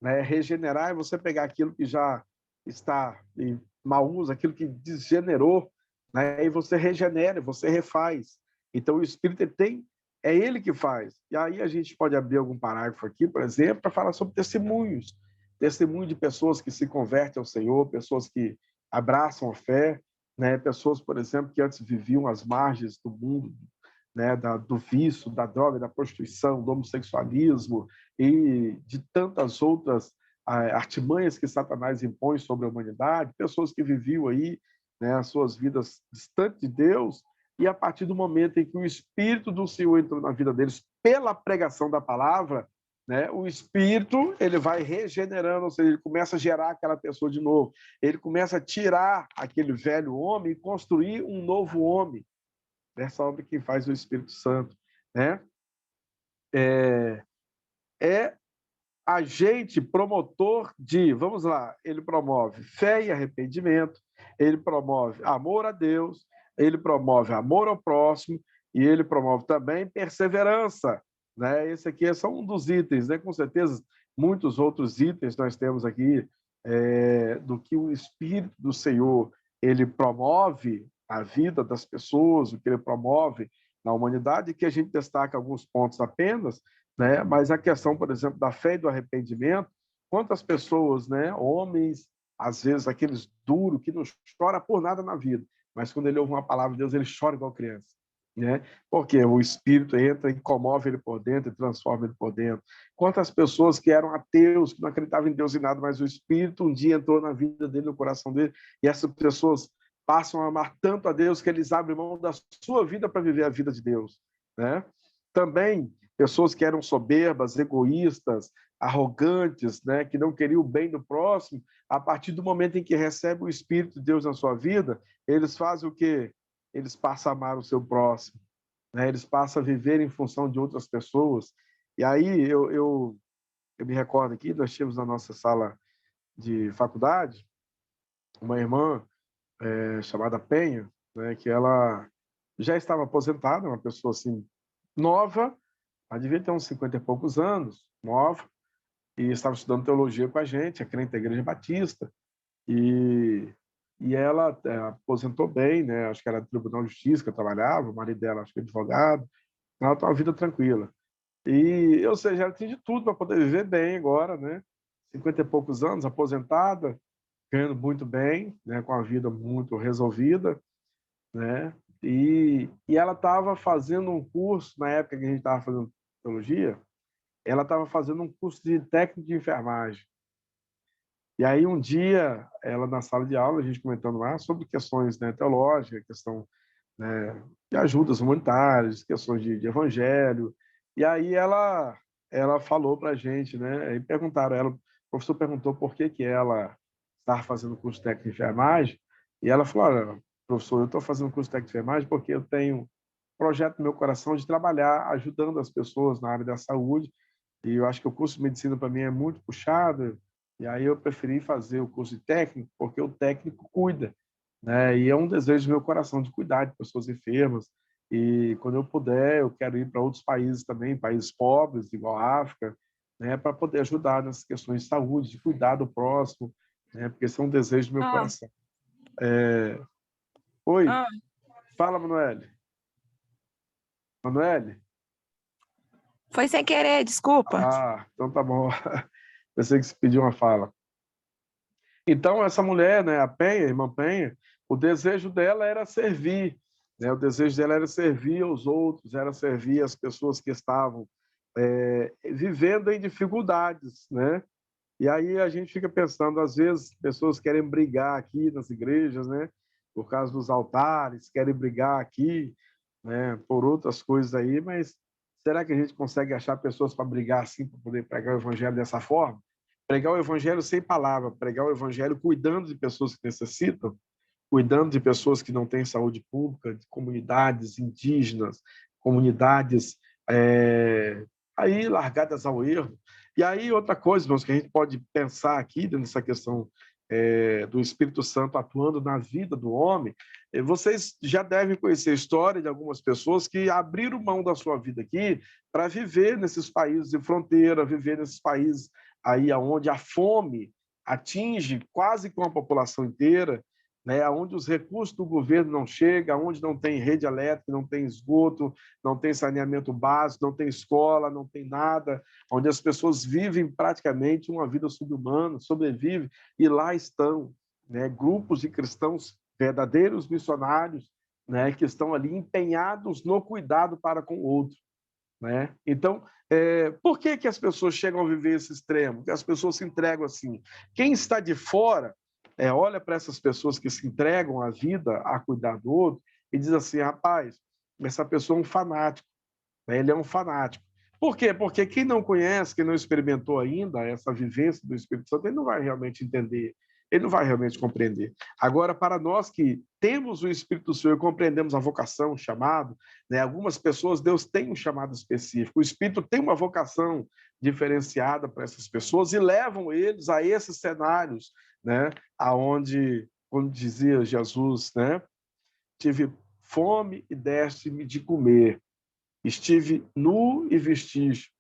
Speaker 1: né? Regenerar é você pegar aquilo que já está em mau uso, aquilo que degenerou, né? E você regenera, você refaz. Então o Espírito ele tem, é ele que faz. E aí a gente pode abrir algum parágrafo aqui, por exemplo, para falar sobre testemunhos, testemunho de pessoas que se convertem ao Senhor, pessoas que abraçam a fé, né? Pessoas, por exemplo, que antes viviam às margens do mundo, né, do vício, da droga, da prostituição, do homossexualismo e de tantas outras artimanhas que Satanás impõe sobre a humanidade, pessoas que viviam aí, né, as suas vidas distantes de Deus, e a partir do momento em que o Espírito do Senhor entrou na vida deles pela pregação da palavra, né, o Espírito ele vai regenerando, ou seja, ele começa a gerar aquela pessoa de novo, ele começa a tirar aquele velho homem e construir um novo homem. Essa obra que faz o Espírito Santo, né? É agente promotor de, vamos lá, ele promove fé e arrependimento, ele promove amor a Deus, ele promove amor ao próximo e ele promove também perseverança, né? Esse aqui é só um dos itens, né? Com certeza, muitos outros itens nós temos aqui do que o Espírito do Senhor ele promove a vida das pessoas, o que ele promove na humanidade, que a gente destaca alguns pontos apenas, né? Mas a questão, por exemplo, da fé e do arrependimento, quantas pessoas, né, homens, às vezes aqueles duros que não chora por nada na vida, mas quando ele ouve uma palavra de Deus, ele chora igual criança, né? Porque o Espírito entra e comove ele por dentro e transforma ele por dentro. Quantas pessoas que eram ateus, que não acreditavam em Deus e nada, mas o Espírito um dia entrou na vida dele, no coração dele, e essas pessoas passam a amar tanto a Deus que eles abrem mão da sua vida para viver a vida de Deus, né? Também pessoas que eram soberbas, egoístas, arrogantes, né, que não queriam o bem do próximo, a partir do momento em que recebem o Espírito de Deus na sua vida, eles fazem o quê? Eles passam a amar o seu próximo, né? Eles passam a viver em função de outras pessoas. E aí eu me recordo aqui, nós tínhamos na nossa sala de faculdade uma irmã chamada Penha, né, que ela já estava aposentada, uma pessoa assim nova, ela devia ter uns 50 e poucos anos, nova, e estava estudando teologia com a gente, é crente da Igreja Batista, e, e ela aposentou bem, né? Acho que era do Tribunal de Justiça que eu trabalhava, o marido dela acho que é advogado, ela tem uma vida tranquila. E, ou seja, ela tinha de tudo para poder viver bem agora, né? 50 e poucos anos, aposentada, ganhando muito bem, né? Com a vida muito resolvida, né? E ela estava fazendo um curso, na época que a gente estava fazendo teologia, ela estava fazendo um curso de técnico de enfermagem. E aí, um dia, ela na sala de aula, a gente comentando lá sobre questões, né, teológicas, questão, né, de ajudas humanitárias, questões de evangelho. E aí ela falou para a gente, né, e perguntaram, ela, o professor perguntou por que ela estava fazendo curso técnico de enfermagem, e ela falou, olha, professor, eu estou fazendo curso técnico de enfermagem porque eu tenho um projeto no meu coração de trabalhar ajudando as pessoas na área da saúde, e eu acho que o curso de medicina para mim é muito puxado, e aí eu preferi fazer o curso de técnico, porque o técnico cuida, né? E é um desejo do meu coração de cuidar de pessoas enfermas. E quando eu puder, eu quero ir para outros países também, países pobres, igual a África, né? Para poder ajudar nessas questões de saúde, de cuidar do próximo, né? Porque esse é um desejo do meu
Speaker 2: Ah,
Speaker 1: coração. Oi,
Speaker 2: ah,
Speaker 1: fala, Manoel. Manoel?
Speaker 2: foi sem querer, desculpa.
Speaker 1: Ah, então tá bom. Pensei que você pediu uma fala. Então, essa mulher, né, a Penha, a irmã Penha, o desejo dela era servir, né? O desejo dela era servir aos outros, era servir as pessoas que estavam vivendo em dificuldades, né? E aí a gente fica pensando, às vezes, pessoas querem brigar aqui nas igrejas, né? Por causa dos altares, querem brigar aqui, né? Por outras coisas aí, mas será que a gente consegue achar pessoas para brigar assim, para poder pregar o evangelho dessa forma? Pregar o evangelho sem palavra, pregar o evangelho cuidando de pessoas que necessitam, cuidando de pessoas que não têm saúde pública, de comunidades indígenas, comunidades aí largadas ao erro. E aí outra coisa, irmãos, que a gente pode pensar aqui nessa questão do Espírito Santo atuando na vida do homem, vocês já devem conhecer a história de algumas pessoas que abriram mão da sua vida aqui para viver nesses países de fronteira, viver nesses países aí onde a fome atinge quase com a população inteira, né, onde os recursos do governo não chegam, onde não tem rede elétrica, não tem esgoto, não tem saneamento básico, não tem escola, não tem nada, onde as pessoas vivem praticamente uma vida subhumana, sobrevivem, e lá estão, né, grupos de cristãos verdadeiros missionários, né, que estão ali empenhados no cuidado para com o outro. Né? Então, por que as pessoas chegam a viver esse extremo? Porque as pessoas se entregam assim. Quem está de fora olha para essas pessoas que se entregam à vida, a cuidar do outro, e diz assim, rapaz, essa pessoa é um fanático, né? Ele é um fanático. Por quê? Porque quem não conhece, quem não experimentou ainda essa vivência do Espírito Santo, ele não vai realmente entender, ele não vai realmente compreender. Agora, para nós que temos o Espírito do Senhor e compreendemos a vocação, o chamado, né? Algumas pessoas, Deus tem um chamado específico, o Espírito tem uma vocação diferenciada para essas pessoas e levam eles a esses cenários, né? Aonde, como dizia Jesus, né? Tive fome e deste-me de comer, estive nu e vesti,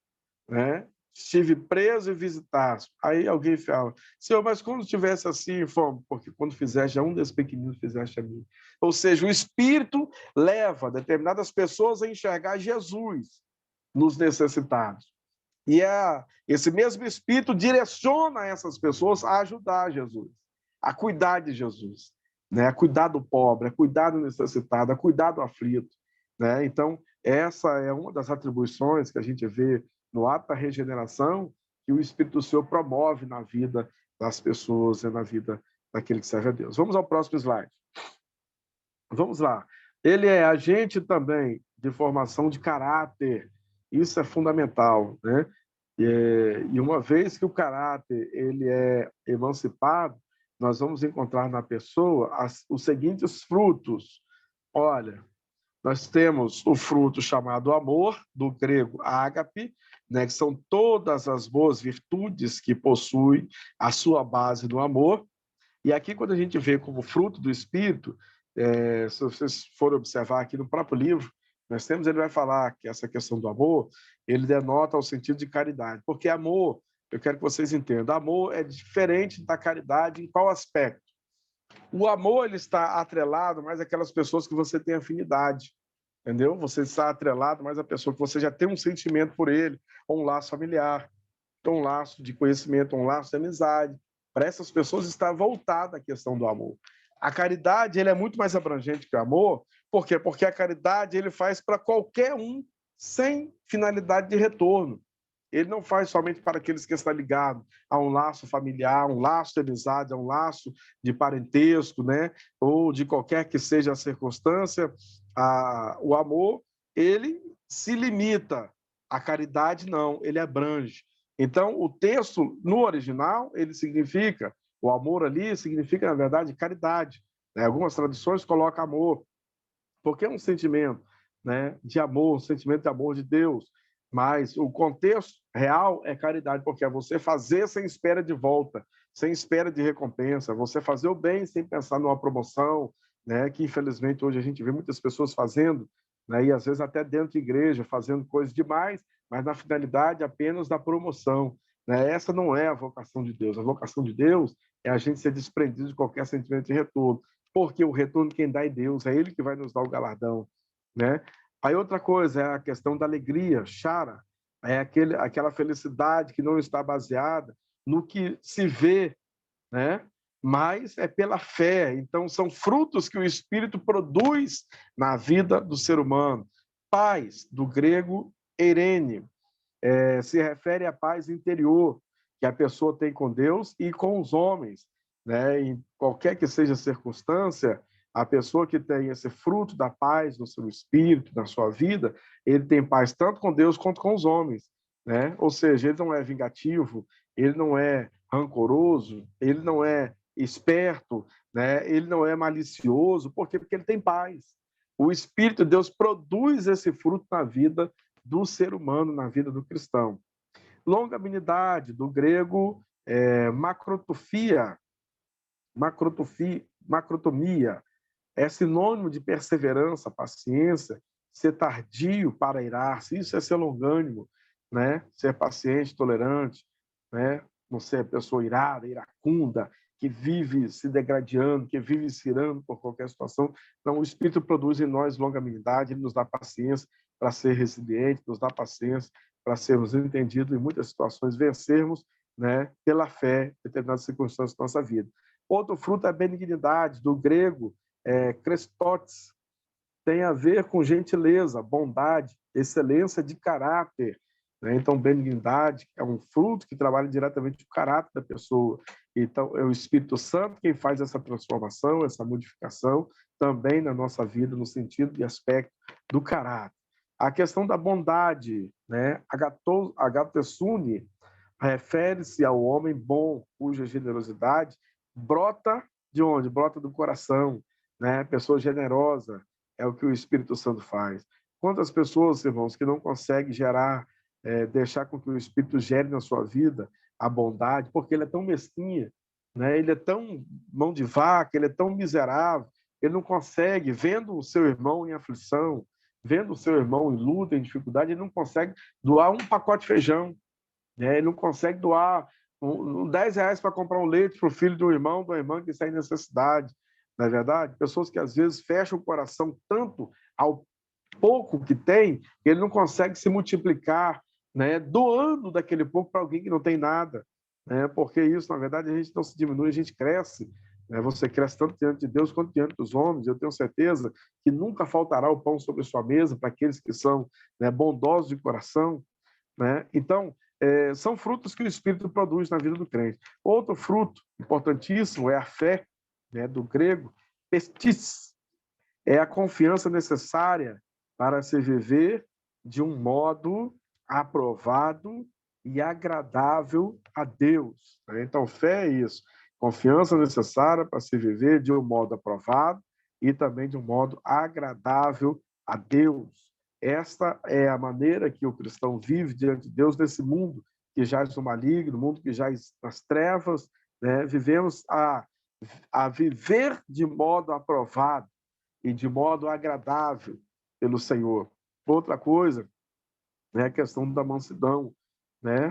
Speaker 1: né? Estive preso e visitaste. Aí alguém fala, Senhor, mas quando tivesse assim, fome, porque quando fizeste a um desses pequeninos, fizeste a mim. Ou seja, o Espírito leva determinadas pessoas a enxergar Jesus nos necessitados. E esse mesmo Espírito direciona essas pessoas a ajudar Jesus, a cuidar de Jesus, né? A cuidar do pobre, a cuidar do necessitado, a cuidar do aflito. Né? Então, essa é uma das atribuições que a gente vê no ato da regeneração que o Espírito do Senhor promove na vida das pessoas e na vida daquele que serve a Deus. Vamos ao próximo slide. Vamos lá. Ele é agente também de formação de caráter. Isso é fundamental, né? E uma vez que o caráter ele é emancipado, nós vamos encontrar na pessoa os seguintes frutos. Olha, nós temos o fruto chamado amor, do grego ágape, né, que são todas as boas virtudes que possuem a sua base no amor. E aqui, quando a gente vê como fruto do Espírito, se vocês forem observar aqui no próprio livro, nós temos, ele vai falar que essa questão do amor, ele denota o sentido de caridade. Porque amor, eu quero que vocês entendam, amor é diferente da caridade em qual aspecto? O amor, ele está atrelado mais àquelas pessoas que você tem afinidade, entendeu? Você está atrelado mais à pessoa que você já tem um sentimento por ele, ou um laço familiar, ou um laço de conhecimento, um laço de amizade. Para essas pessoas está voltada a questão do amor. A caridade, ele é muito mais abrangente que o amor. Por quê? Porque a caridade ele faz para qualquer um sem finalidade de retorno. Ele não faz somente para aqueles que estão ligados a um laço familiar, um laço de amizade, a um laço de parentesco, né? Ou de qualquer que seja a circunstância. O amor, ele se limita. A caridade, não, ele abrange. Então, o texto, no original, ele significa, o amor ali significa, na verdade, caridade. Né? Algumas traduções colocam amor, porque é um sentimento, né, de amor, um sentimento de amor de Deus. Mas o contexto real é caridade, porque é você fazer sem espera de volta, sem espera de recompensa, você fazer o bem sem pensar numa promoção, né, que infelizmente hoje a gente vê muitas pessoas fazendo, né, e às vezes até dentro de igreja, fazendo coisas demais, mas na finalidade apenas da promoção. Né? Essa não é a vocação de Deus. A vocação de Deus é a gente ser desprendido de qualquer sentimento de retorno, porque o retorno quem dá é Deus, é Ele que vai nos dar o galardão. Né? Aí outra coisa é a questão da alegria, chara, é aquela felicidade que não está baseada no que se vê, né? Mas é pela fé. Então, são frutos que o Espírito produz na vida do ser humano. Paz, do grego eirene, se refere à paz interior que a pessoa tem com Deus e com os homens. Né? Em qualquer que seja a circunstância, a pessoa que tem esse fruto da paz no seu espírito, na sua vida, ele tem paz tanto com Deus quanto com os homens. Né? Ou seja, ele não é vingativo, ele não é rancoroso, ele não é esperto, né? Ele não é malicioso. Por quê? Porque ele tem paz. O Espírito de Deus produz esse fruto na vida do ser humano, na vida do cristão. Longanimidade, do grego macrotofia, macrotomia é sinônimo de perseverança, paciência, ser tardio para irar-se. Isso é ser longânimo, né? Ser paciente, tolerante, né? Não ser pessoa irada, iracunda, que vive se degradando, que vive se irando por qualquer situação. Então, o Espírito produz em nós longanimidade, ele nos dá paciência para ser resiliente, nos dá paciência para sermos entendidos em muitas situações, vencermos, né, pela fé em determinadas circunstâncias da nossa vida. Outro fruto é a benignidade, do grego, Christotes, tem a ver com gentileza, bondade, excelência de caráter, né? Então, benignidade é um fruto que trabalha diretamente o caráter da pessoa. Então, é o Espírito Santo quem faz essa transformação, essa modificação também na nossa vida, no sentido e aspecto do caráter. A questão da bondade, né? Agatessune refere-se ao homem bom, cuja generosidade brota de onde? Brota do coração, né? Pessoa generosa, é o que o Espírito Santo faz. Quantas pessoas, irmãos, que não conseguem gerar, deixar com que o Espírito gere na sua vida a bondade, porque ele é tão mesquinha, né? Ele é tão mão de vaca, ele é tão miserável, ele não consegue, vendo o seu irmão em aflição, vendo o seu irmão em luta, em dificuldade, ele não consegue doar um pacote de feijão, né? Ele não consegue doar 10 reais para comprar um leite para o filho do irmão, da irmã que está em necessidade. Não é verdade? Pessoas que às vezes fecham o coração tanto ao pouco que tem, que ele não consegue se multiplicar, né? Doando daquele pouco para alguém que não tem nada. Né? Porque isso, na verdade, a gente não se diminui, a gente cresce. Né? Você cresce tanto diante de Deus quanto diante dos homens. Eu tenho certeza que nunca faltará o pão sobre sua mesa para aqueles que são, né, bondosos de coração. Né? Então, são frutos que o Espírito produz na vida do crente. Outro fruto importantíssimo é a fé, né, do grego, pestis, é a confiança necessária para se viver de um modo aprovado e agradável a Deus. Né? Então, fé é isso, confiança necessária para se viver de um modo aprovado e também de um modo agradável a Deus. Esta é a maneira que o cristão vive diante de Deus nesse mundo que jaz no maligno, mundo que jaz nas trevas, né? Vivemos a viver de modo aprovado e de modo agradável pelo Senhor. Outra coisa, né, a questão da mansidão, né?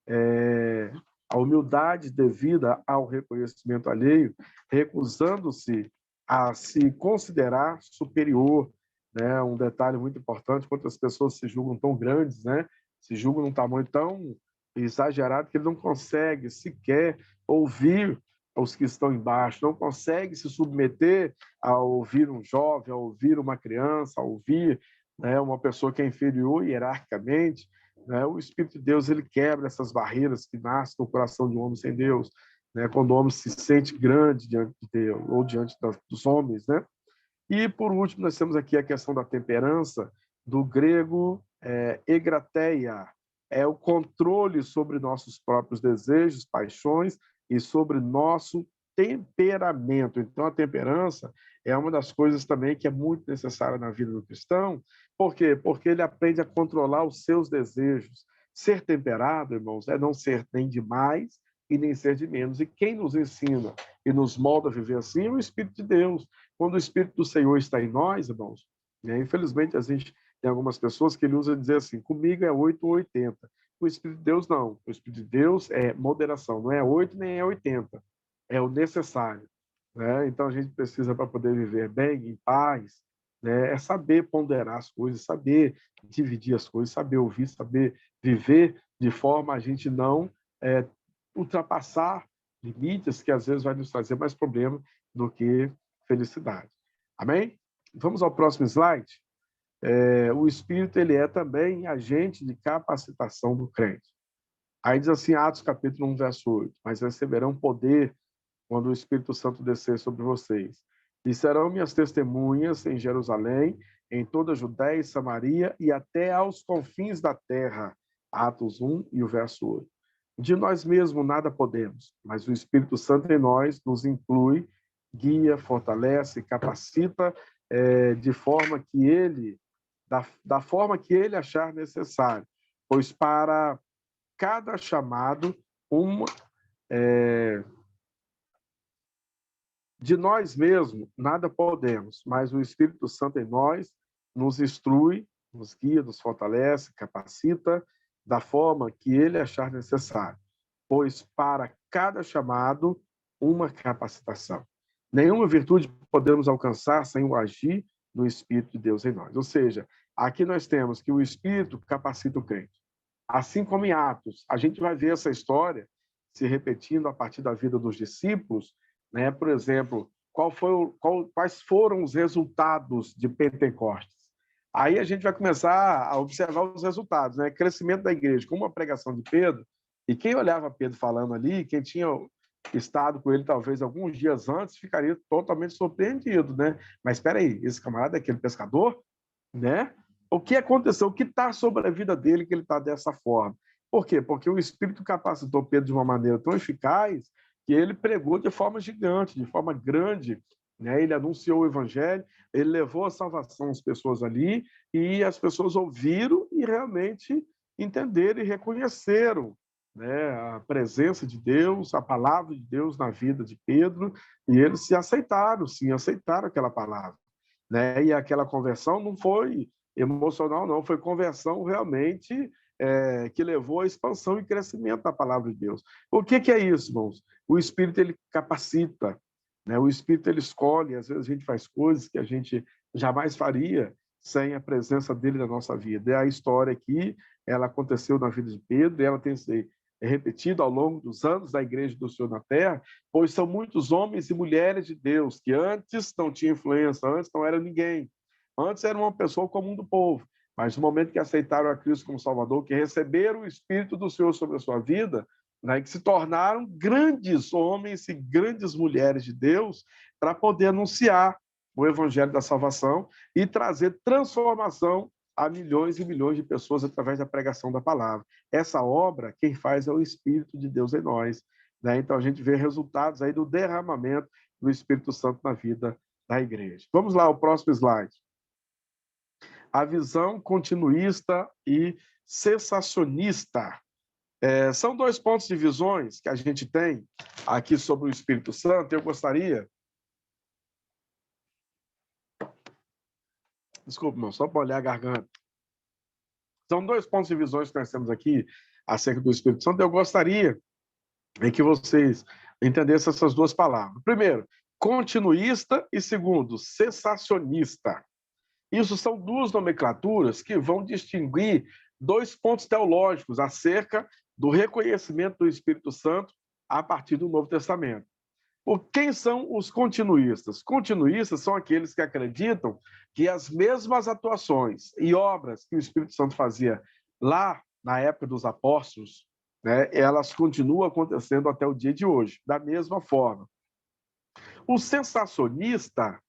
Speaker 1: É, a humildade devida ao reconhecimento alheio, recusando-se a se considerar superior, né? Um detalhe muito importante, quantas pessoas se julgam tão grandes, né? Se julgam num tamanho tão exagerado que ele não consegue sequer ouvir os que estão embaixo, não consegue se submeter a ouvir um jovem, a ouvir uma criança, a ouvir, né, uma pessoa que é inferior hierarquicamente. Né? O Espírito de Deus ele quebra essas barreiras que nascem no coração de um homem sem Deus, né? Quando o homem se sente grande diante de Deus ou diante dos homens, né? E por último nós temos aqui a questão da temperança, do grego egrateia, é o controle sobre nossos próprios desejos, paixões e sobre nosso temperamento. Então, a temperança é uma das coisas também que é muito necessária na vida do cristão. Por quê? Porque ele aprende a controlar os seus desejos. Ser temperado, irmãos, é não ser nem de mais e nem ser de menos. E quem nos ensina e nos molda a viver assim é o Espírito de Deus. Quando o Espírito do Senhor está em nós, irmãos, né, infelizmente a gente tem algumas pessoas que ele usa dizer assim, comigo é 8 ou 80. O Espírito de Deus não. O Espírito de Deus é moderação, não é 8 nem é 80. É o necessário. Né? Então a gente precisa, para poder viver bem, em paz, né, é saber ponderar as coisas, saber dividir as coisas, saber ouvir, saber viver de forma a gente não ultrapassar limites que às vezes vai nos trazer mais problema do que felicidade. Amém? Vamos ao próximo slide. O Espírito ele é também agente de capacitação do crente. Aí diz assim, Atos capítulo 1, verso 8, mas receberão poder quando o Espírito Santo descer sobre vocês. E serão minhas testemunhas em Jerusalém, em toda a Judéia e Samaria e até aos confins da terra. Atos 1 e o verso 8. De nós mesmos nada podemos, mas o Espírito Santo em nós nos inclui, guia, fortalece, capacita de forma que ele, da forma que ele achar necessário, pois para cada chamado uma De nós mesmos, nada podemos, mas o Espírito Santo em nós nos instrui, nos guia, nos fortalece, capacita da forma que ele achar necessário, pois para cada chamado, uma capacitação. Nenhuma virtude podemos alcançar sem o agir do Espírito de Deus em nós. Ou seja, aqui nós temos que o Espírito capacita o crente. Assim como em Atos, a gente vai ver essa história se repetindo a partir da vida dos discípulos, né? Por exemplo, quais foram os resultados de Pentecostes? Aí a gente vai começar a observar os resultados, né? Crescimento da igreja, como a pregação de Pedro, e quem olhava Pedro falando ali, quem tinha estado com ele talvez alguns dias antes, ficaria totalmente surpreendido, né? Mas espera aí, esse camarada é aquele pescador, né? O que aconteceu? O que está sobre a vida dele que ele está dessa forma? Por quê? Porque o Espírito capacitou Pedro de uma maneira tão eficaz que ele pregou de forma gigante, de forma grande, né? Ele anunciou o evangelho, ele levou a salvação às pessoas ali e as pessoas ouviram e realmente entenderam e reconheceram, né, a presença de Deus, a palavra de Deus na vida de Pedro, e eles se aceitaram, sim, aceitaram aquela palavra, né? E aquela conversão não foi emocional, não, foi conversão realmente que levou à expansão e crescimento da palavra de Deus. O que é isso, irmãos? O Espírito, ele capacita, né? O Espírito, ele escolhe, às vezes a gente faz coisas que a gente jamais faria sem a presença dele na nossa vida. É a história aqui, ela aconteceu na vida de Pedro, e ela tem se repetido ao longo dos anos da Igreja do Senhor na Terra, pois são muitos homens e mulheres de Deus que antes não tinham influência, antes não era ninguém, antes era uma pessoa comum do povo, mas no momento que aceitaram a Cristo como Salvador, que receberam o Espírito do Senhor sobre a sua vida, né, que se tornaram grandes homens e grandes mulheres de Deus para poder anunciar o Evangelho da salvação e trazer transformação a milhões e milhões de pessoas através da pregação da palavra. Essa obra, quem faz é o Espírito de Deus em nós, né? Então, a gente vê resultados aí do derramamento do Espírito Santo na vida da igreja. Vamos lá, o próximo slide. A visão continuista e cessacionista. São dois pontos de visões que a gente tem aqui sobre o Espírito Santo. Eu gostaria... Desculpa, irmão, só para olhar a garganta. São dois pontos de visões que nós temos aqui acerca do Espírito Santo. Eu gostaria que vocês entendessem essas duas palavras. Primeiro, continuista, e segundo, cessacionista. Isso são duas nomenclaturas que vão distinguir dois pontos teológicos acerca do reconhecimento do Espírito Santo a partir do Novo Testamento. Quem são os continuistas? Continuistas são aqueles que acreditam que as mesmas atuações e obras que o Espírito Santo fazia lá na época dos apóstolos, né, elas continuam acontecendo até o dia de hoje, da mesma forma. O cessacionista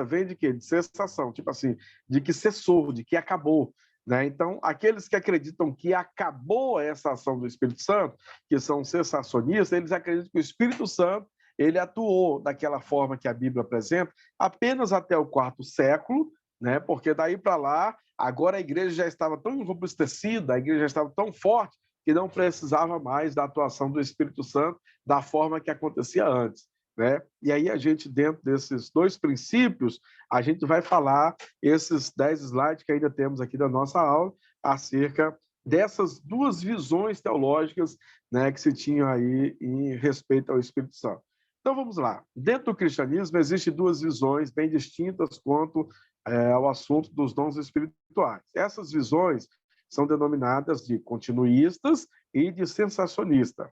Speaker 1: vem de quê? De cessação, tipo assim, de que cessou, de que acabou, né? Então, aqueles que acreditam que acabou essa ação do Espírito Santo, que são cessacionistas, eles acreditam que o Espírito Santo ele atuou daquela forma que a Bíblia apresenta apenas até o quarto século, né? Porque daí para lá, agora a igreja já estava tão robustecida, a igreja já estava tão forte, que não precisava mais da atuação do Espírito Santo da forma que acontecia antes, né? E aí a gente, dentro desses dois princípios, a gente vai falar esses 10 slides que ainda temos aqui da nossa aula, acerca dessas duas visões teológicas, né, que se tinham aí em respeito ao Espírito Santo. Então vamos lá. Dentro do cristianismo existem duas visões bem distintas quanto ao assunto dos dons espirituais. Essas visões são denominadas de continuistas e de cessacionista.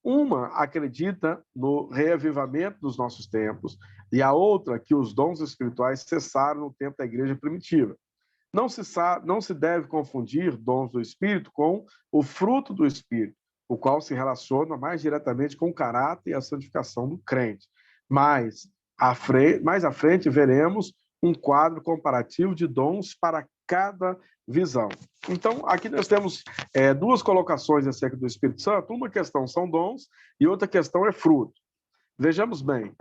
Speaker 1: Uma acredita no reavivamento dos nossos tempos e a outra que os dons espirituais cessaram no tempo da igreja primitiva. Não se deve confundir dons do Espírito com o fruto do Espírito, o qual se relaciona mais diretamente com o caráter e a santificação do crente. Mais à frente veremos um quadro comparativo de dons para cada visão. Então, aqui nós temos duas colocações acerca do Espírito Santo. Uma questão são dons e outra questão é fruto. Vejamos bem,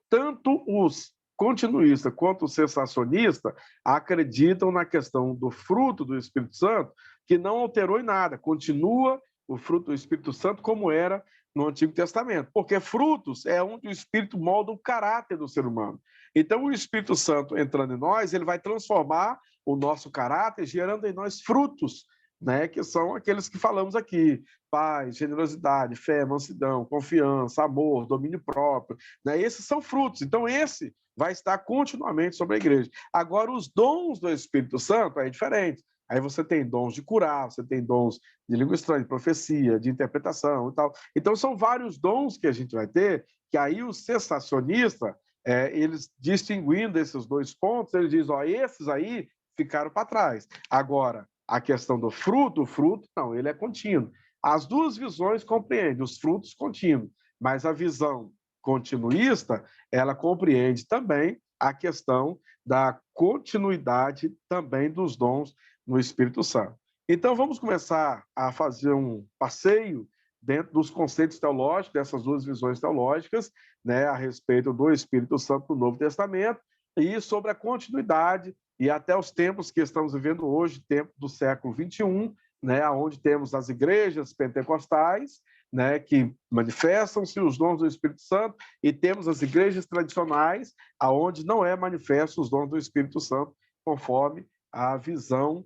Speaker 1: tanto os continuistas quanto os cessacionistas acreditam na questão do fruto do Espírito Santo, que não alterou em nada, continua o fruto do Espírito Santo como era no Antigo Testamento, porque frutos é onde o Espírito molda o caráter do ser humano. Então, o Espírito Santo entrando em nós, ele vai transformar o nosso caráter, gerando em nós frutos, né, que são aqueles que falamos aqui: paz, generosidade, fé, mansidão, confiança, amor, domínio próprio, né? Esses são frutos. Então, esse vai estar continuamente sobre a igreja. Agora, os dons do Espírito Santo é diferente. Aí você tem dons de curar, você tem dons de língua estranha, de profecia, de interpretação e tal. Então, são vários dons que a gente vai ter, que aí o cessacionista, eles distinguindo esses dois pontos, ele diz: ó, esses aí ficaram para trás. Agora, a questão do fruto, o fruto, não, ele é contínuo. As duas visões compreendem os frutos contínuos, mas a visão continuista, ela compreende também a questão da continuidade também dos dons no Espírito Santo. Então, vamos começar a fazer um passeio dentro dos conceitos teológicos, dessas duas visões teológicas, né, a respeito do Espírito Santo no Novo Testamento e sobre a continuidade e até os tempos que estamos vivendo hoje, tempo do século XXI, né, onde temos as igrejas pentecostais, né, que manifestam-se os dons do Espírito Santo, e temos as igrejas tradicionais, aonde não é manifesto os dons do Espírito Santo, conforme a visão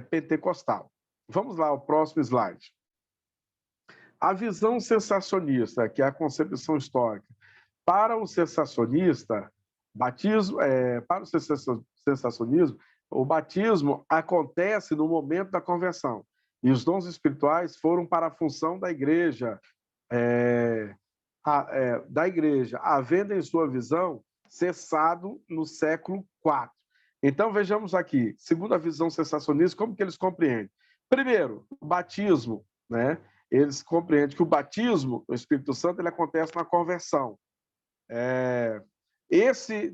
Speaker 1: pentecostal. Vamos lá, o próximo slide. A visão cessacionista, que é a concepção histórica. Para o cessacionista, para o cessacionismo, o batismo acontece no momento da conversão. E os dons espirituais foram para a função da igreja, havendo em sua visão cessado no século IV. Então, vejamos aqui, segundo a visão cessacionista, como que eles compreendem? Primeiro, o batismo, né? Eles compreendem que o batismo, o Espírito Santo, ele acontece na conversão.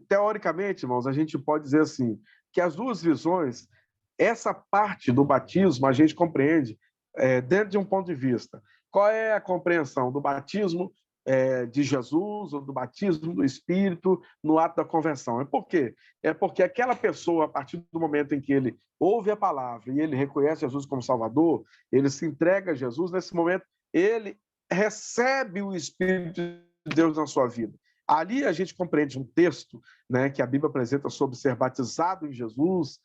Speaker 1: Teoricamente, irmãos, a gente pode dizer assim, que as duas visões, essa parte do batismo, a gente compreende dentro de um ponto de vista. Qual é a compreensão do batismo de Jesus, ou do batismo do Espírito no ato da conversão? Por quê? É porque aquela pessoa, a partir do momento em que ele ouve a palavra e ele reconhece Jesus como Salvador, ele se entrega a Jesus, nesse momento ele recebe o Espírito de Deus na sua vida. Ali a gente compreende um texto, né, que a Bíblia apresenta sobre ser batizado em Jesus,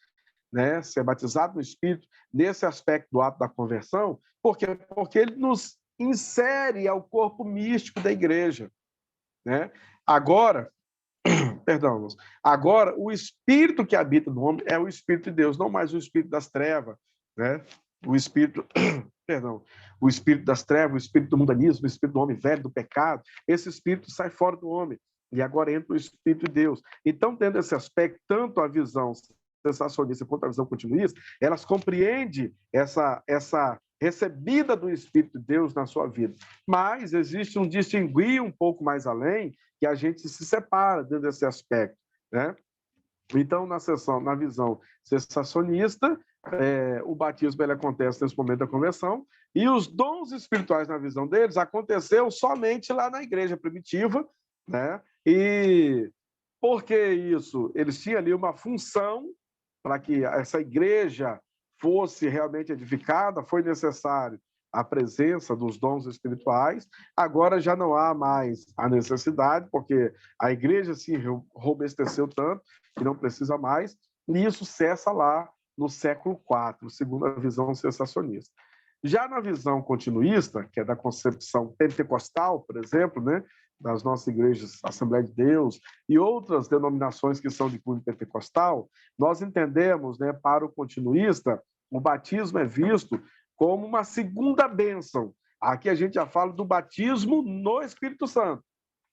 Speaker 1: né, ser batizado no Espírito, nesse aspecto do ato da conversão, porque ele nos insere ao corpo místico da igreja, né? Agora, o Espírito que habita no homem é o Espírito de Deus, não mais o Espírito das trevas, né? O Espírito das trevas, o Espírito do mundanismo, o Espírito do homem velho, do pecado, esse Espírito sai fora do homem, e agora entra o Espírito de Deus. Então, tendo esse aspecto, tanto a visão cessacionista quanto a visão continuista, elas compreendem essa recebida do Espírito de Deus na sua vida. Mas existe um distinguir um pouco mais além, que a gente se separa dentro desse aspecto, né? Então, na visão cessacionista, o batismo ele acontece nesse momento da conversão, e os dons espirituais, na visão deles, aconteceu somente lá na igreja primitiva, né? E por que isso? Eles tinham ali uma função para que essa igreja fosse realmente edificada, foi necessário a presença dos dons espirituais. Agora já não há mais a necessidade, porque a igreja se robusteceu tanto que não precisa mais, e isso cessa lá no século IV, segundo a visão cessacionista. Já na visão continuista, que é da concepção pentecostal, por exemplo, né, das nossas igrejas Assembleia de Deus e outras denominações que são de cunho pentecostal, nós entendemos, né, para o continuista, o batismo é visto como uma segunda bênção. Aqui a gente já fala do batismo no Espírito Santo.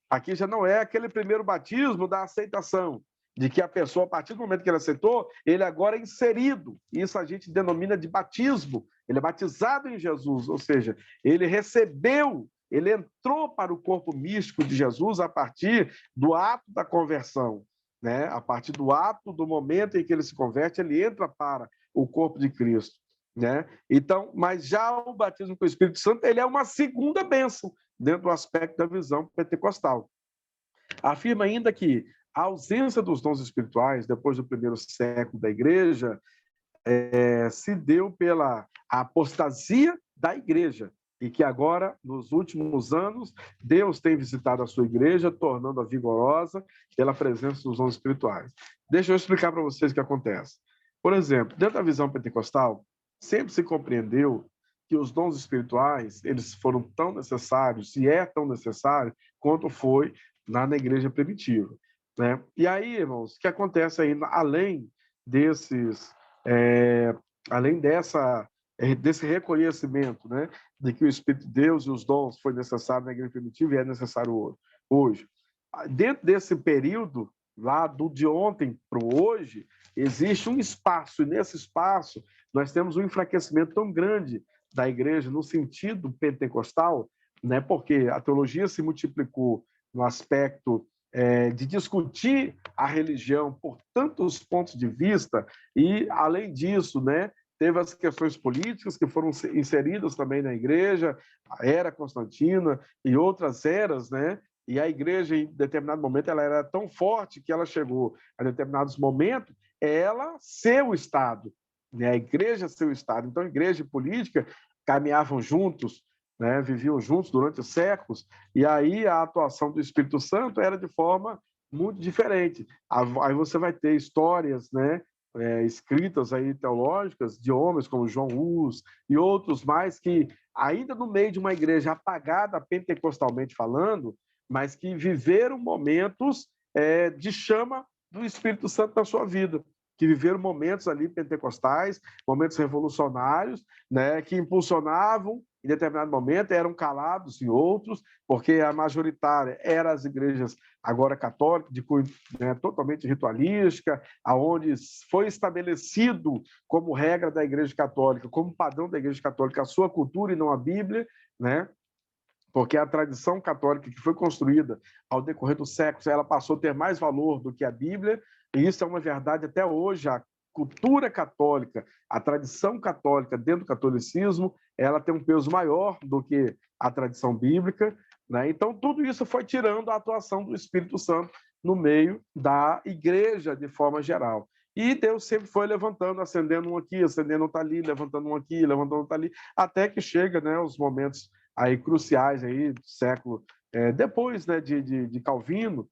Speaker 1: Aqui já não é aquele primeiro batismo da aceitação, de que a pessoa, a partir do momento que ele aceitou, ele agora é inserido. Isso a gente denomina de batismo. Ele é batizado em Jesus, ou seja, ele recebeu, ele entrou para o corpo místico de Jesus a partir do ato da conversão, né? A partir do ato, do momento em que ele se converte, ele entra para o corpo de Cristo, né? Então, mas já o batismo com o Espírito Santo, ele é uma segunda bênção dentro do aspecto da visão pentecostal. Afirma ainda que a ausência dos dons espirituais, depois do primeiro século da igreja, se deu pela apostasia da igreja, e que agora, nos últimos anos, Deus tem visitado a sua igreja, tornando-a vigorosa pela presença dos dons espirituais. Deixa eu explicar para vocês o que acontece. Por exemplo, dentro da visão pentecostal, sempre se compreendeu que os dons espirituais, eles foram tão necessários, e é tão necessário, quanto foi na igreja primitiva, né? E aí, irmãos, o que acontece aí, além desses, além desse reconhecimento, né, de que o Espírito de Deus e os dons foi necessário na igreja primitiva e é necessário hoje. Dentro desse período, lá de ontem para o hoje, existe um espaço, e nesse espaço nós temos um enfraquecimento tão grande da igreja no sentido pentecostal, né, porque a teologia se multiplicou no aspecto de discutir a religião por tantos pontos de vista e, além disso, né, teve as questões políticas que foram inseridas também na igreja, a era constantina e outras eras, né? E a igreja, em determinado momento, ela era tão forte que ela chegou, a determinados momentos, ela ser o Estado, né? A igreja ser o Estado. Então, a igreja e política caminhavam juntos, né? Viviam juntos durante séculos, e aí a atuação do Espírito Santo era de forma muito diferente. Aí você vai ter histórias, né? Escritas aí teológicas de homens como João Hus e outros mais que, ainda no meio de uma igreja apagada pentecostalmente falando, mas que viveram momentos de chama do Espírito Santo na sua vida, que viveram momentos ali pentecostais, momentos revolucionários, né, que impulsionavam em determinado momento, eram calados em outros, porque a majoritária era as igrejas agora católicas, de cunho, né, totalmente ritualística, aonde foi estabelecido como regra da Igreja Católica, como padrão da Igreja Católica, a sua cultura e não a Bíblia, né? Porque a tradição católica que foi construída ao decorrer dos séculos, ela passou a ter mais valor do que a Bíblia, e isso é uma verdade até hoje. A cultura católica, a tradição católica dentro do catolicismo, ela tem um peso maior do que a tradição bíblica, né? Então, tudo isso foi tirando a atuação do Espírito Santo no meio da igreja de forma geral. E Deus sempre foi levantando, acendendo um aqui, acendendo outro ali, levantando um aqui, levantando outro ali, até que chega, né, os momentos aí cruciais aí do século, depois, né, de Calvino.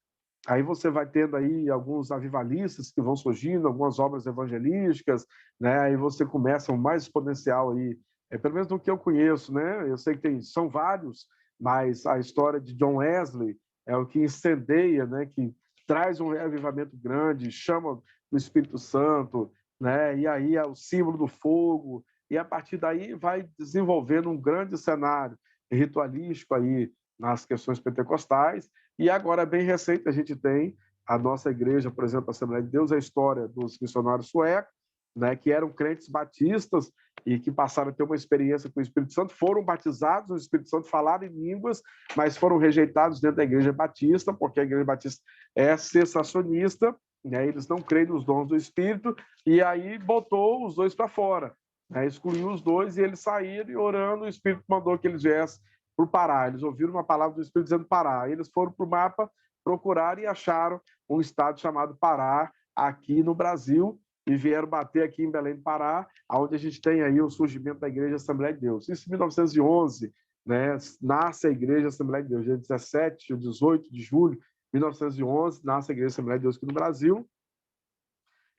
Speaker 1: Aí você vai tendo aí alguns avivalistas que vão surgindo, algumas obras evangelísticas, né? Aí você começa o mais exponencial aí, pelo menos do que eu conheço, né? Eu sei que são vários, mas a história de John Wesley é o que incendeia, né? Que traz um avivamento grande, chama o Espírito Santo, né? E aí é o símbolo do fogo, e a partir daí vai desenvolvendo um grande cenário ritualístico aí nas questões pentecostais. E agora, bem recente, a gente tem a nossa igreja, por exemplo, a Assembleia de Deus, a história dos missionários suecos, né, que eram crentes batistas e que passaram a ter uma experiência com o Espírito Santo, foram batizados no Espírito Santo, falaram em línguas, mas foram rejeitados dentro da igreja batista, porque a igreja batista é cessacionista, né, eles não creem nos dons do Espírito, e aí botou os dois para fora, né, excluiu os dois, e eles saíram e orando, o Espírito mandou que eles viessem para o Pará. Eles ouviram uma palavra do Espírito dizendo Pará. Eles foram para o mapa, procuraram e acharam um estado chamado Pará, aqui no Brasil, e vieram bater aqui em Belém do Pará, onde a gente tem aí o surgimento da Igreja Assembleia de Deus. Isso em 1911, né, nasce a Igreja Assembleia de Deus. Dia 17 ou 18 de julho de 1911, nasce a Igreja Assembleia de Deus aqui no Brasil.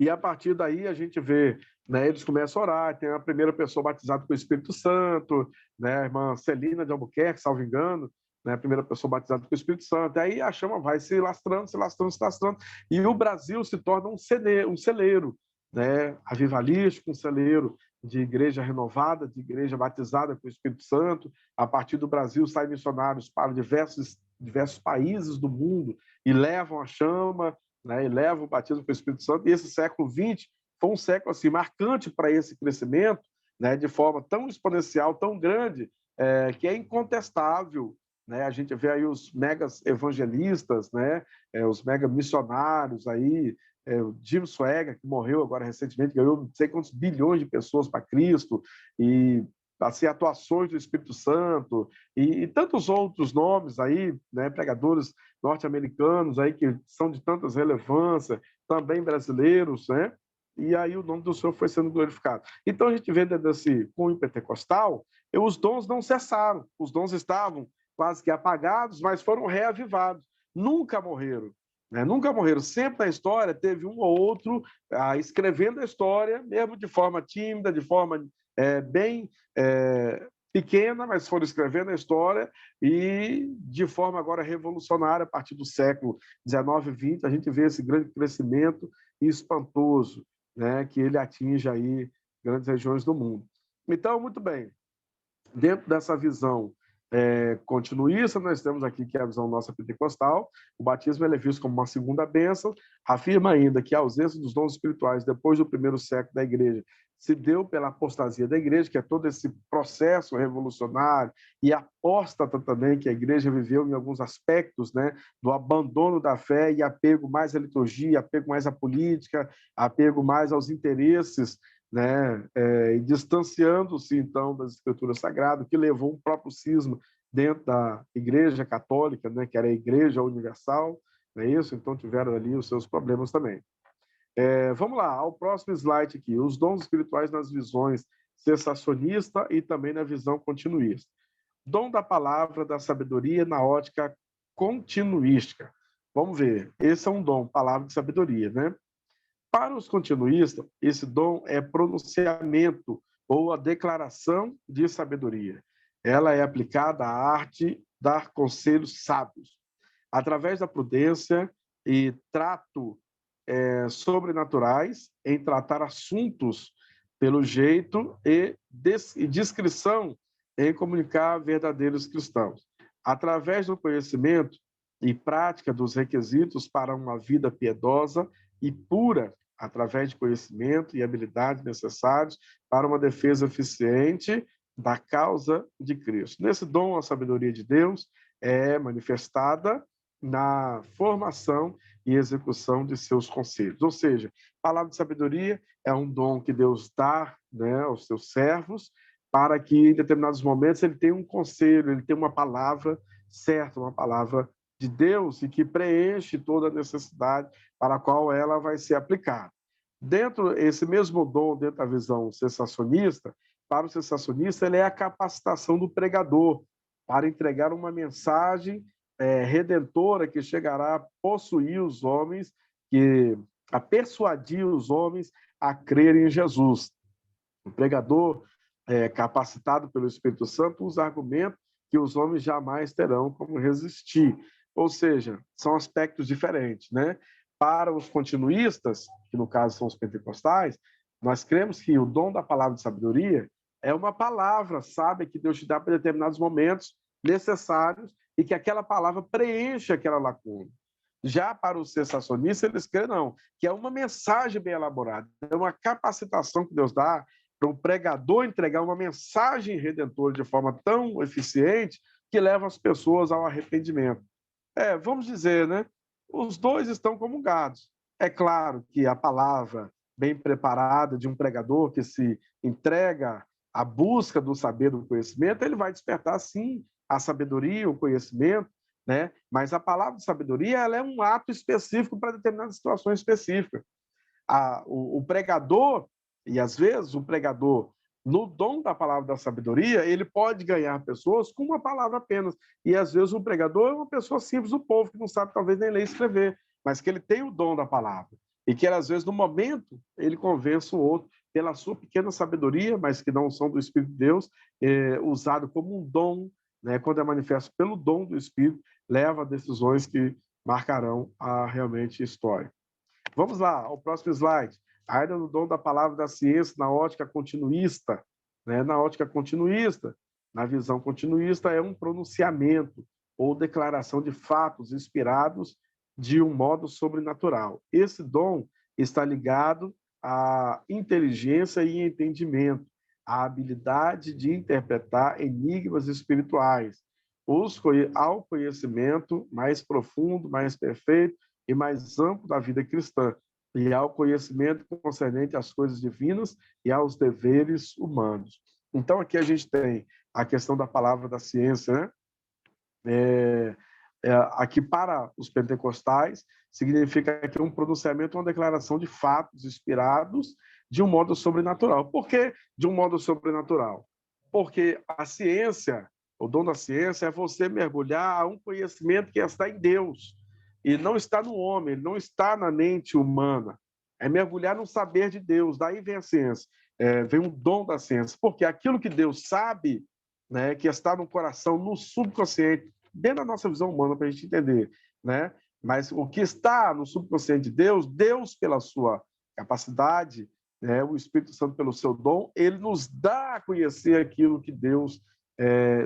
Speaker 1: E a partir daí a gente vê, né, eles começam a orar, tem a primeira pessoa batizada com o Espírito Santo, né, a irmã Celina de Albuquerque, salvo engano, né, a primeira pessoa batizada com o Espírito Santo. Aí a chama vai se lastrando, se lastrando, se lastrando, e o Brasil se torna um celeiro, né, avivalístico, um celeiro de igreja renovada, de igreja batizada com o Espírito Santo. A partir do Brasil saem missionários para diversos países do mundo e levam a chama, né, e leva o batismo com o Espírito Santo. E esse século XX foi um século assim, marcante para esse crescimento, né, de forma tão exponencial, tão grande, que é incontestável. Né? A gente vê aí os megas evangelistas, né, os mega missionários, aí, o Jim Swaggart, que morreu agora recentemente, ganhou não sei quantos bilhões de pessoas para Cristo, e assim, atuações do Espírito Santo, e tantos outros nomes aí, né, pregadores norte-americanos aí que são de tantas relevância, também brasileiros, né? E aí o nome do Senhor foi sendo glorificado. Então a gente vê desse cunho pentecostal E os dons não cessaram, os dons estavam quase que apagados, mas foram reavivados, nunca morreram. Né? Nunca morreram. Sempre na história teve um ou outro escrevendo a história, mesmo de forma tímida, de forma bem pequena, mas foram escrevendo a história e de forma agora revolucionária, a partir do século XIX e XX, a gente vê esse grande crescimento espantoso, né, que ele atinge aí grandes regiões do mundo. Então, muito bem, dentro dessa visão continuista, nós temos aqui que é a visão nossa pentecostal. O batismo é visto como uma segunda bênção, afirma ainda que a ausência dos dons espirituais depois do primeiro século da igreja se deu pela apostasia da igreja, que é todo esse processo revolucionário e apóstata também que a igreja viveu em alguns aspectos, né, do abandono da fé e apego mais à liturgia, apego mais à política, apego mais aos interesses, né, e distanciando-se, então, das escrituras sagradas, que levou um próprio cisma dentro da Igreja Católica, né, que era a Igreja Universal, não é isso? Então, tiveram ali os seus problemas também. Vamos lá, ao próximo slide aqui, os dons espirituais nas visões cessacionista e também na visão continuista. Dom da palavra, da sabedoria na ótica continuística. Vamos ver, esse é um dom, palavra de sabedoria, né? Para os continuistas, esse dom é pronunciamento ou a declaração de sabedoria. Ela é aplicada à arte de dar conselhos sábios, através da prudência e trato sobrenaturais, em tratar assuntos pelo jeito e discrição em comunicar verdadeiros cristãos. Através do conhecimento e prática dos requisitos para uma vida piedosa e pura, através de conhecimento e habilidade necessários para uma defesa eficiente da causa de Cristo. Nesse dom, a sabedoria de Deus é manifestada na formação e execução de seus conselhos. Ou seja, a palavra de sabedoria é um dom que Deus dá, né, aos seus servos, para que em determinados momentos ele tenha um conselho, ele tenha uma palavra certa, uma palavra de Deus e que preenche toda a necessidade para a qual ela vai ser aplicada. Dentro esse mesmo dom, dentro da visão cessacionista, para o cessacionista, ele é a capacitação do pregador para entregar uma mensagem redentora que chegará a possuir os homens, a persuadir os homens a crerem em Jesus. O pregador, capacitado pelo Espírito Santo, usa argumentos que os homens jamais terão como resistir. Ou seja, são aspectos diferentes, né? Para os continuistas, que no caso são os pentecostais, nós cremos que o dom da palavra de sabedoria é uma palavra sábia que Deus te dá para determinados momentos necessários e que aquela palavra preenche aquela lacuna. Já para os cessacionistas, eles creem não, que é uma mensagem bem elaborada, é uma capacitação que Deus dá para um pregador entregar uma mensagem redentora de forma tão eficiente que leva as pessoas ao arrependimento. Vamos dizer, né? Os dois estão comungados. É claro que a palavra bem preparada de um pregador que se entrega à busca do saber, do conhecimento, ele vai despertar, sim, a sabedoria, o conhecimento, né? Mas a palavra de sabedoria ela é um ato específico para determinadas situações específicas. O pregador, e às vezes o pregador, no dom da palavra da sabedoria, ele pode ganhar pessoas com uma palavra apenas. E às vezes o pregador é uma pessoa simples do povo, que não sabe talvez nem ler e escrever, mas que ele tem o dom da palavra. E que às vezes no momento ele convence o outro pela sua pequena sabedoria, mas que não são do Espírito de Deus, usado como um dom, né, quando é manifesto pelo dom do Espírito, leva a decisões que marcarão a realmente história. Vamos lá, ao próximo slide. Ainda no dom da palavra da ciência, na ótica continuista. Né? Na ótica continuista, na visão continuista, é um pronunciamento ou declaração de fatos inspirados de um modo sobrenatural. Esse dom está ligado à inteligência e entendimento, à habilidade de interpretar enigmas espirituais, ao conhecimento mais profundo, mais perfeito e mais amplo da vida cristã, e ao conhecimento concernente às coisas divinas e aos deveres humanos. Então, aqui a gente tem a questão da palavra da ciência, né? Aqui para os pentecostais, significa que um pronunciamento, uma declaração de fatos inspirados de um modo sobrenatural. Por que de um modo sobrenatural? Porque a ciência, o dom da ciência é você mergulhar a um conhecimento que está em Deus e não está no homem, não está na mente humana. É mergulhar no saber de Deus. Daí vem a ciência, vem o dom da ciência. Porque aquilo que Deus sabe, né, que está no coração, no subconsciente, dentro da nossa visão humana, para a gente entender, né? Mas o que está no subconsciente de Deus, Deus, pela sua capacidade, né, o Espírito Santo, pelo seu dom, ele nos dá a conhecer aquilo que Deus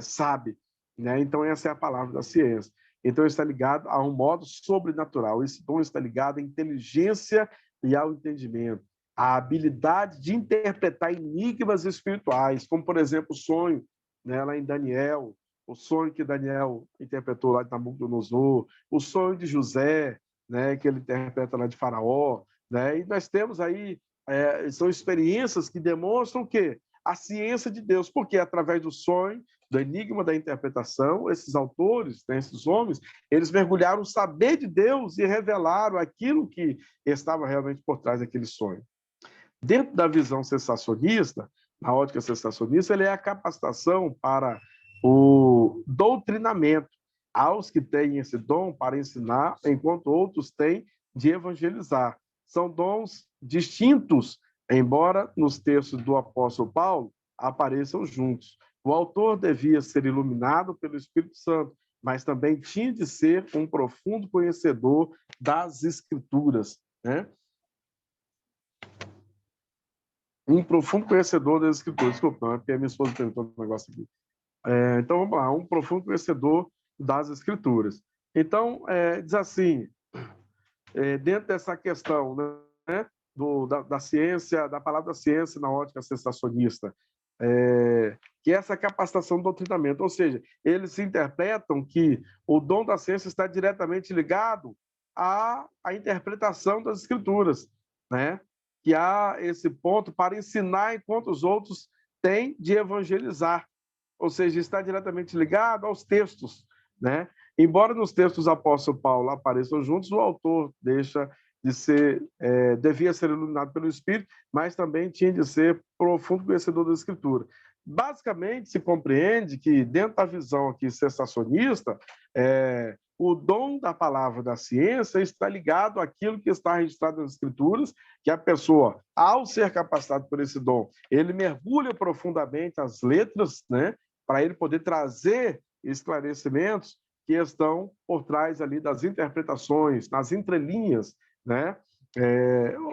Speaker 1: sabe. Né? Então, essa é a palavra da ciência. Então, está ligado a um modo sobrenatural. Esse dom está ligado à inteligência e ao entendimento, à habilidade de interpretar enigmas espirituais, como, por exemplo, o sonho, né, lá em Daniel, o sonho que Daniel interpretou lá de Nabucodonosor, o sonho de José, né, que ele interpreta lá de Faraó. Né? E nós temos aí, são experiências que demonstram que a ciência de Deus, porque através do sonho, do enigma da interpretação, esses autores, né, esses homens, eles mergulharam o saber de Deus e revelaram aquilo que estava realmente por trás daquele sonho. Dentro da visão sensacionista, na ótica sensacionista, ele é a capacitação para o doutrinamento aos que têm esse dom para ensinar, enquanto outros têm de evangelizar. São dons distintos, embora nos textos do apóstolo Paulo apareçam juntos. O autor devia ser iluminado pelo Espírito Santo, mas também tinha de ser um profundo conhecedor das Escrituras, né? Um profundo conhecedor das Escrituras. Desculpa, não, é porque a minha esposa perguntou um negócio aqui. Então, vamos lá. Um profundo conhecedor das Escrituras. Então, diz assim, dentro dessa questão, né, da ciência, da palavra ciência na ótica sensacionista, que é essa capacitação do doutrinamento, ou seja, eles interpretam que o dom da ciência está diretamente ligado à interpretação das Escrituras, né? Que há esse ponto para ensinar enquanto os outros têm de evangelizar, ou seja, está diretamente ligado aos textos, né? Embora nos textos do apóstolo Paulo apareçam juntos, o autor deixa de ser, devia ser iluminado pelo Espírito, mas também tinha de ser profundo conhecedor da Escritura. Basicamente, se compreende que, dentro da visão aqui sensacionista, o dom da palavra da ciência está ligado àquilo que está registrado nas Escrituras, que a pessoa, ao ser capacitado por esse dom, ele mergulha profundamente as letras, né, para ele poder trazer esclarecimentos que estão por trás ali das interpretações, nas entrelinhas, né?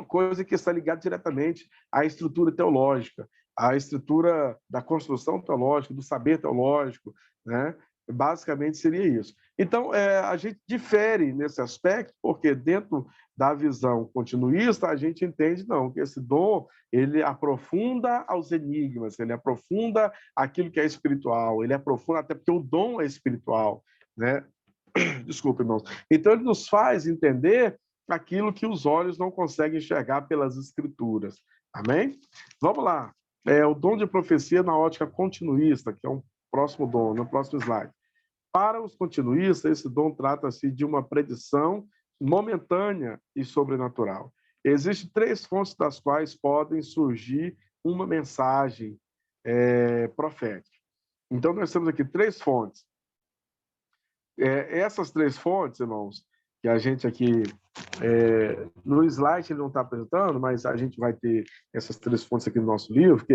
Speaker 1: Coisa que está ligada diretamente à estrutura teológica, à estrutura da construção teológica, do saber teológico, né? Basicamente seria isso. Então, a gente difere nesse aspecto, porque dentro da visão continuista, a gente entende, não, que esse dom, ele aprofunda aos enigmas, ele aprofunda aquilo que é espiritual, ele aprofunda até porque o dom é espiritual, né? Desculpa, irmãos. Então, ele nos faz entender aquilo que os olhos não conseguem enxergar pelas Escrituras. Amém? Vamos lá. O dom de profecia na ótica continuista, que é um próximo dom, no próximo slide. Para os continuistas, esse dom trata-se de uma predição momentânea e sobrenatural. Existem 3 fontes das quais podem surgir uma mensagem profética. Então, nós temos aqui 3 fontes. Essas 3 fontes, irmãos, que a gente aqui, no slide ele não está apresentando, mas a gente vai ter essas 3 fontes aqui no nosso livro, que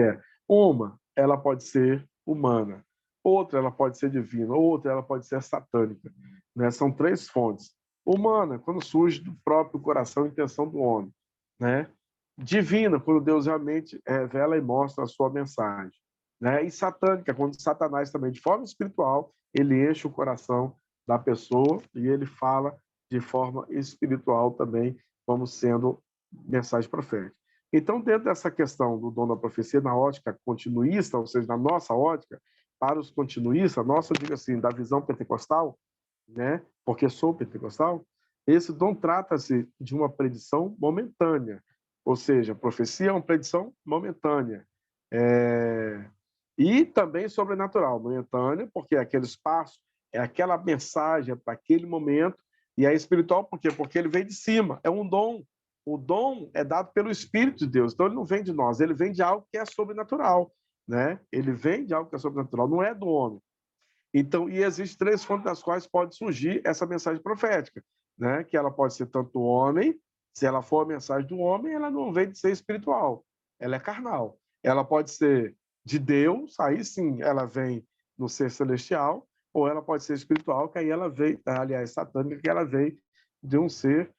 Speaker 1: uma, ela pode ser humana, outra, ela pode ser divina, outra, ela pode ser satânica. Né? São 3 fontes. Humana, quando surge do próprio coração e intenção do homem. Né? Divina, quando Deus realmente revela e mostra a sua mensagem. Né? E satânica, quando Satanás também, de forma espiritual, ele enche o coração da pessoa e ele fala de forma espiritual também, como sendo mensagem profética. Então, dentro dessa questão do dom da profecia, na ótica continuista, ou seja, na nossa ótica, para os continuistas, nossa, eu digo assim, da visão pentecostal, né? Porque sou pentecostal, esse dom trata-se de uma predição momentânea, ou seja, a profecia é uma predição momentânea. E também sobrenatural, momentânea, porque é aquele espaço, é aquela mensagem para aquele momento, e é espiritual por quê? Porque ele vem de cima, é um dom. O dom é dado pelo Espírito de Deus, então ele não vem de nós, ele vem de algo que é sobrenatural. né? Ele vem de algo que é sobrenatural, não é do homem. Então, e existem 3 fontes das quais pode surgir essa mensagem profética, né? Que ela pode ser tanto do homem, se ela for a mensagem do homem, ela não vem de ser espiritual, ela é carnal. Ela pode ser de Deus, aí sim ela vem no ser celestial, ou ela pode ser espiritual, que aí ela vem, aliás, satânica, que ela vem de um ser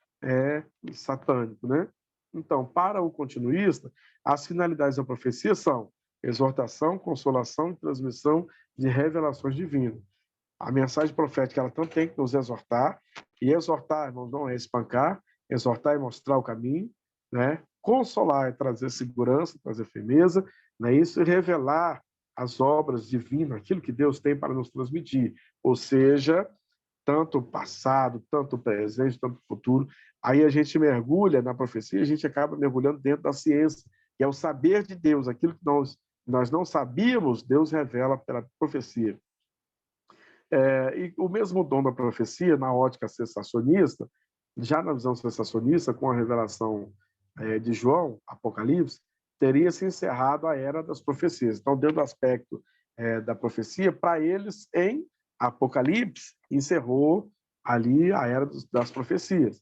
Speaker 1: satânico, né? Então, para o continuista, as finalidades da profecia são exortação, consolação e transmissão de revelações divinas. A mensagem profética ela tanto tem que nos exortar, e exortar, irmãos, não é espancar, exortar é mostrar o caminho, né? Consolar é trazer segurança, trazer firmeza, né? Isso, e revelar as obras divinas, aquilo que Deus tem para nos transmitir, ou seja, tanto o passado, tanto o presente, tanto o futuro. Aí a gente mergulha na profecia, a gente acaba mergulhando dentro da ciência, que é o saber de Deus, aquilo que nós não sabíamos, Deus revela pela profecia. E o mesmo dom da profecia, na ótica sensacionista, já na visão sensacionista, com a revelação de João, Apocalipse, teria se encerrado a era das profecias. Então, dentro do aspecto da profecia, para eles, em Apocalipse, encerrou ali a era das profecias.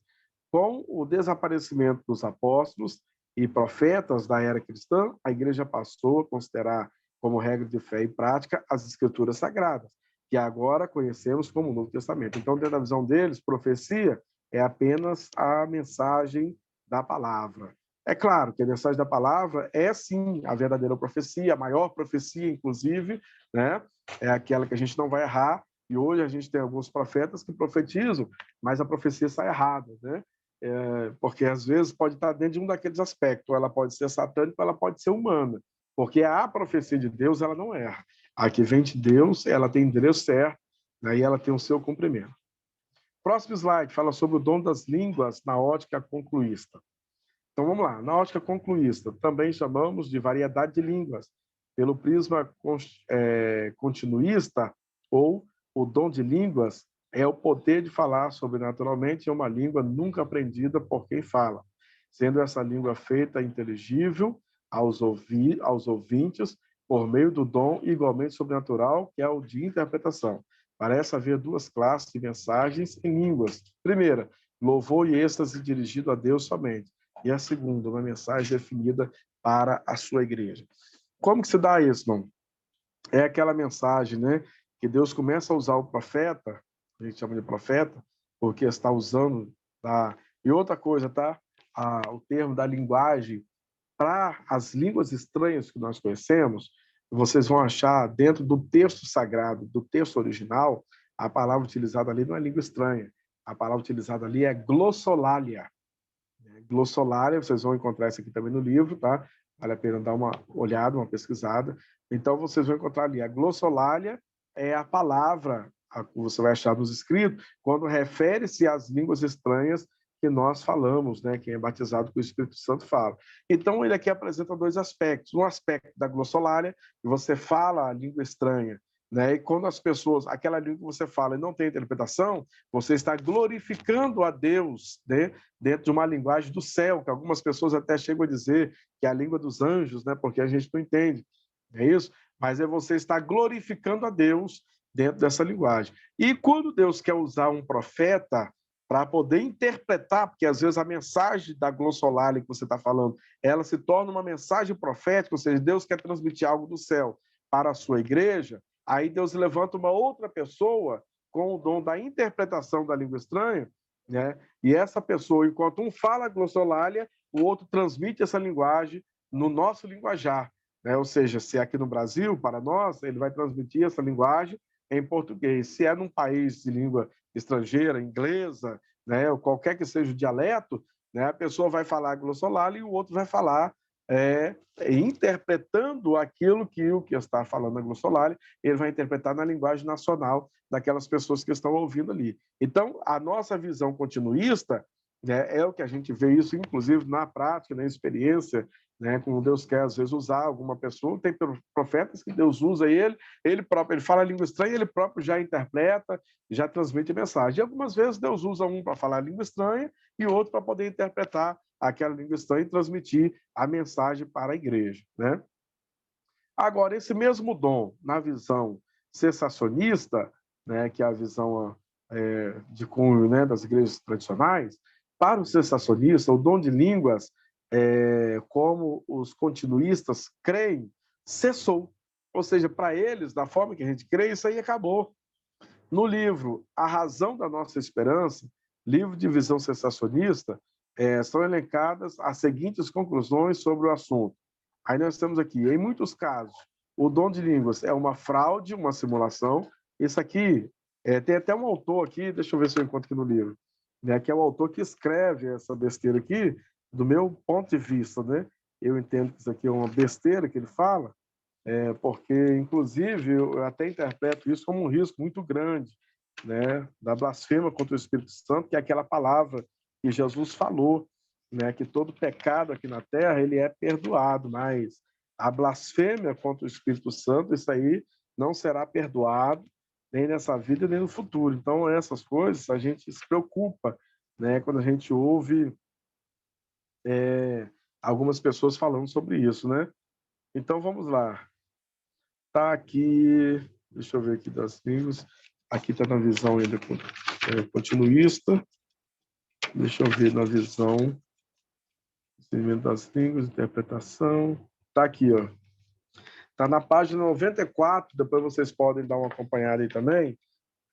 Speaker 1: Com o desaparecimento dos apóstolos e profetas da era cristã, a igreja passou a considerar como regra de fé e prática as escrituras sagradas, que agora conhecemos como o Novo Testamento. Então, dentro da visão deles, profecia é apenas a mensagem da palavra. É claro que a mensagem da palavra é, sim, a verdadeira profecia, a maior profecia, inclusive, né? É aquela que a gente não vai errar, e hoje a gente tem alguns profetas que profetizam, mas a profecia sai errada, né? Porque às vezes pode estar dentro de um daqueles aspectos, ela pode ser satânica, ela pode ser humana, porque a profecia de Deus ela não erra. A que vem de Deus, ela tem endereço certo, né, e ela tem o seu cumprimento. Próximo slide fala sobre o dom das línguas na ótica concluísta. Então vamos lá, na ótica concluísta, também chamamos de variedade de línguas, pelo prisma continuista, ou o dom de línguas é o poder de falar sobrenaturalmente em uma língua nunca aprendida por quem fala, sendo essa língua feita inteligível aos ouvintes por meio do dom igualmente sobrenatural, que é o de interpretação. Parece haver 2 classes de mensagens em línguas. Primeira, louvor e êxtase dirigido a Deus somente. E a segunda, uma mensagem definida para a sua igreja. Como que se dá isso, irmão? É aquela mensagem, né, que Deus começa a usar o profeta, a gente chama de profeta, porque está usando, tá? E outra coisa, tá? O termo da linguagem para as línguas estranhas que nós conhecemos, vocês vão achar dentro do texto sagrado, do texto original, a palavra utilizada ali não é língua estranha. A palavra utilizada ali é glossolalia. Glossolalia, vocês vão encontrar isso aqui também no livro, tá? Vale a pena dar uma olhada, uma pesquisada. Então, vocês vão encontrar ali. A glossolalia é a palavra que você vai achar nos escritos, quando refere-se às línguas estranhas que nós falamos, né? Quem é batizado com o Espírito Santo fala. Então, ele aqui apresenta 2 aspectos. Um aspecto da glossolalia, que você fala a língua estranha, né? E quando as pessoas, aquela língua que você fala e não tem interpretação, você está glorificando a Deus, né? Dentro de uma linguagem do céu, que algumas pessoas até chegam a dizer que é a língua dos anjos, né? Porque a gente não entende, é isso? Mas é você estar glorificando a Deus dentro dessa linguagem. E quando Deus quer usar um profeta para poder interpretar, porque às vezes a mensagem da glossolalia que você está falando, ela se torna uma mensagem profética, ou seja, Deus quer transmitir algo do céu para a sua igreja, aí Deus levanta uma outra pessoa com o dom da interpretação da língua estranha, né? E essa pessoa, enquanto um fala glossolalia, o outro transmite essa linguagem no nosso linguajar, né? Ou seja, se é aqui no Brasil, para nós, ele vai transmitir essa linguagem em português. Se é num país de língua estrangeira, inglesa, né, ou qualquer que seja o dialeto, né, a pessoa vai falar glossolalia e o outro vai falar interpretando aquilo que o que está falando na glossolalia, ele vai interpretar na linguagem nacional daquelas pessoas que estão ouvindo ali. Então, a nossa visão continuista, né, é o que a gente vê isso, inclusive, na prática, na experiência, né, como Deus quer, às vezes, usar alguma pessoa. Tem profetas que Deus usa ele próprio, ele fala a língua estranha, ele próprio já interpreta, já transmite a mensagem. E algumas vezes Deus usa um para falar a língua estranha e outro para poder interpretar aquela língua estranha e transmitir a mensagem para a igreja, né? Agora, esse mesmo dom, na visão cessacionista, né, que é a visão de cunho, né, das igrejas tradicionais, para o cessacionista, o dom de línguas, como os continuistas creem, cessou. Ou seja, para eles, da forma que a gente crê, isso aí acabou. No livro A Razão da Nossa Esperança, livro de visão cessacionista, são elencadas as seguintes conclusões sobre o assunto. Aí nós temos aqui, em muitos casos, o dom de línguas é uma fraude, uma simulação. Isso aqui, tem até um autor aqui, deixa eu ver se eu encontro aqui no livro, né, que é o autor que escreve essa besteira aqui, do meu ponto de vista, né? Eu entendo que isso aqui é uma besteira que ele fala, porque, inclusive, eu até interpreto isso como um risco muito grande, né, da blasfêmia contra o Espírito Santo, que é aquela palavra que Jesus falou, né, que todo pecado aqui na terra ele é perdoado, mas a blasfêmia contra o Espírito Santo, isso aí não será perdoado nem nessa vida nem no futuro. Então, essas coisas a gente se preocupa, né, quando a gente ouve algumas pessoas falando sobre isso, né? Então, vamos lá. Tá aqui, deixa eu ver aqui das línguas. Aqui está na visão ainda continuista. Deixa eu ver na visão discernimento das línguas, interpretação. Tá aqui, ó. Tá na página 94, depois vocês podem dar uma acompanhada aí também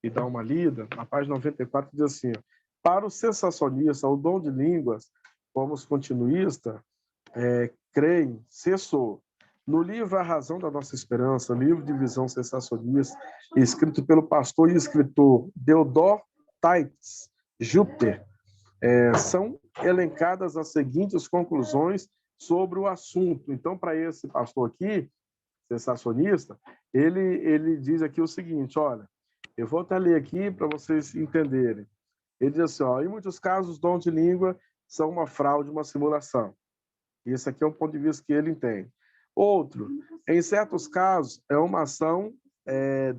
Speaker 1: e dar uma lida. Na página 94 diz assim, ó, para o sensacionista, o dom de línguas, como os continuistas, creem, cessou. No livro A Razão da Nossa Esperança, livro de visão sensacionista, escrito pelo pastor e escritor Deodor Taitz Júpiter, são elencadas as seguintes conclusões sobre o assunto. Então, para esse pastor aqui, sensacionista, ele diz aqui o seguinte, olha, eu vou até ler aqui para vocês entenderem. Ele diz assim, ó, em muitos casos, os dons de língua são uma fraude, uma simulação. Esse aqui é um ponto de vista que ele entende. Outro, em certos casos, é uma ação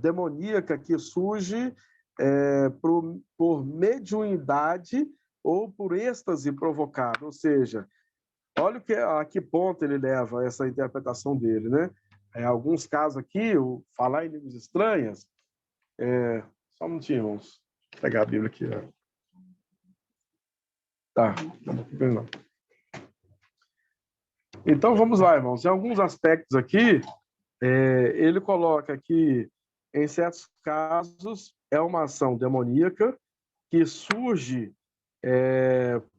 Speaker 1: demoníaca que surge por mediunidade ou por êxtase provocado. Ou seja, olha a que ponto ele leva essa interpretação dele, né? Alguns casos aqui, o falar em línguas estranhas, só um minutinho, vamos pegar a Bíblia aqui. Ó. Tá, não. Então, vamos lá, irmãos. Em alguns aspectos aqui, ele coloca que, em certos casos, é uma ação demoníaca que surge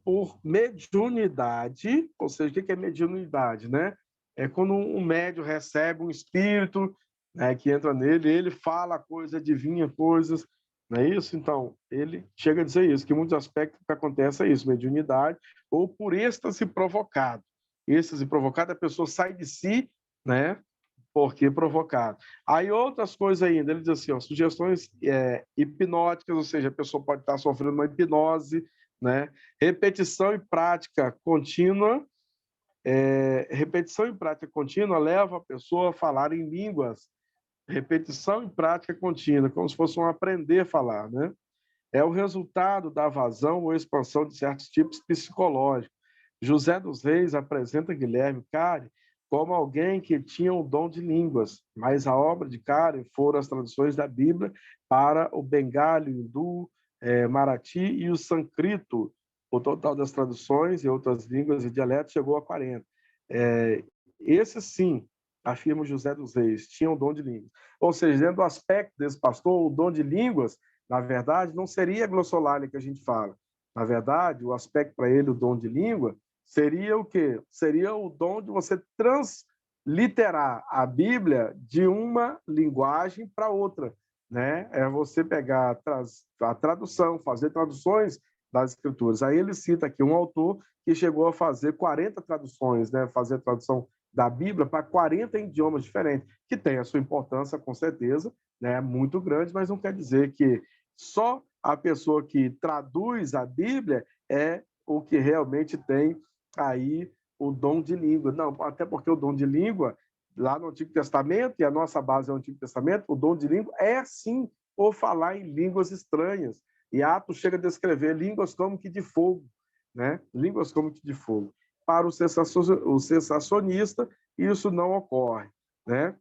Speaker 1: por mediunidade, ou seja, o que é mediunidade, né? É quando um médium recebe um espírito, né, que entra nele, ele fala coisa, adivinha coisas, não é isso? Então, ele chega a dizer isso, que em muitos aspectos o que acontece é isso, mediunidade, ou por êxtase provocado. Êxtase provocado, a pessoa sai de si, né? Porque provocado. Aí outras coisas ainda, ele diz assim, ó, sugestões hipnóticas, ou seja, a pessoa pode estar sofrendo uma hipnose, né? Repetição e prática contínua, repetição e prática contínua leva a pessoa a falar em línguas. Repetição e prática contínua, como se fosse um aprender a falar, né? É o resultado da vazão ou expansão de certos tipos psicológicos. José dos Reis apresenta Guilherme Cari como alguém que tinha o dom de línguas, mas a obra de Cari foram as traduções da Bíblia para o bengali, hindu, marathi e o sânscrito. O total das traduções em outras línguas e dialetos chegou a 40. Esse sim, afirma José dos Reis, tinha o dom de línguas. Ou seja, dentro do aspecto desse pastor, o dom de línguas, na verdade, não seria a glossolalia que a gente fala. Na verdade, o aspecto para ele, o dom de língua, seria o quê? Seria o dom de você transliterar a Bíblia de uma linguagem para outra, né? É você pegar a tradução, fazer traduções das escrituras. Aí ele cita aqui um autor que chegou a fazer 40 traduções, né? Fazer tradução da Bíblia para 40 idiomas diferentes, que tem a sua importância, com certeza, né? Muito grande, mas não quer dizer que só a pessoa que traduz a Bíblia é o que realmente tem aí o dom de língua. Não, até porque o dom de língua, lá no Antigo Testamento, e a nossa base é o Antigo Testamento, o dom de língua é, sim, o falar em línguas estranhas. E Atos chega a descrever línguas como que de fogo, né? Línguas como que de fogo. Para o sensacionista, isso não ocorre. né?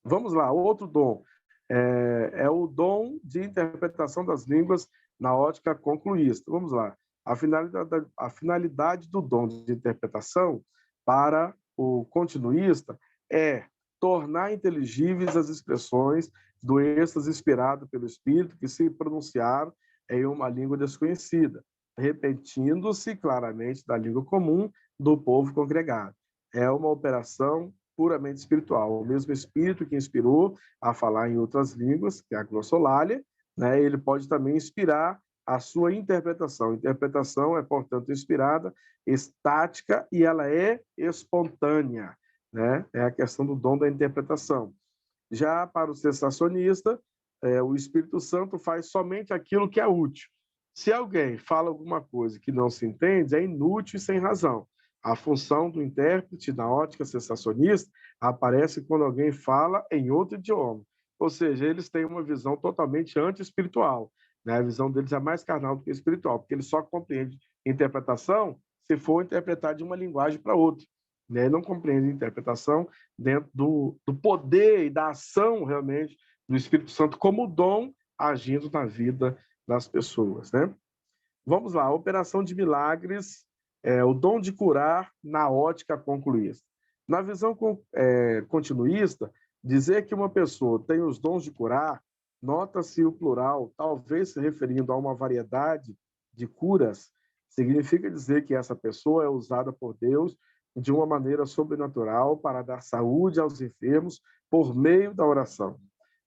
Speaker 1: Vamos lá, outro dom é o dom de interpretação das línguas na ótica concluísta. Vamos lá. A finalidade do dom de interpretação para o continuista é tornar inteligíveis as expressões do êxtase inspirado pelo Espírito que se pronunciaram em uma língua desconhecida, repetindo-se claramente da língua comum do povo congregado. É uma operação puramente espiritual. O mesmo Espírito que inspirou a falar em outras línguas, que é a glossolalia, né, ele pode também inspirar a sua interpretação. A interpretação é, portanto, inspirada, estática e ela é espontânea, né? É a questão do dom da interpretação. Já para o sensacionista, o Espírito Santo faz somente aquilo que é útil. Se alguém fala alguma coisa que não se entende, é inútil e sem razão. A função do intérprete na ótica sensacionista aparece quando alguém fala em outro idioma. Ou seja, eles têm uma visão totalmente anti-espiritual, né? A visão deles é mais carnal do que espiritual, porque eles só compreendem interpretação se for interpretar de uma linguagem para outra, né? Não compreendem interpretação dentro do poder e da ação realmente do Espírito Santo como dom agindo na vida das pessoas, né? Vamos lá, a operação de milagres, o dom de curar na ótica concluísta. Na visão continuista, dizer que uma pessoa tem os dons de curar, nota-se o plural, talvez se referindo a uma variedade de curas, significa dizer que essa pessoa é usada por Deus de uma maneira sobrenatural para dar saúde aos enfermos por meio da oração.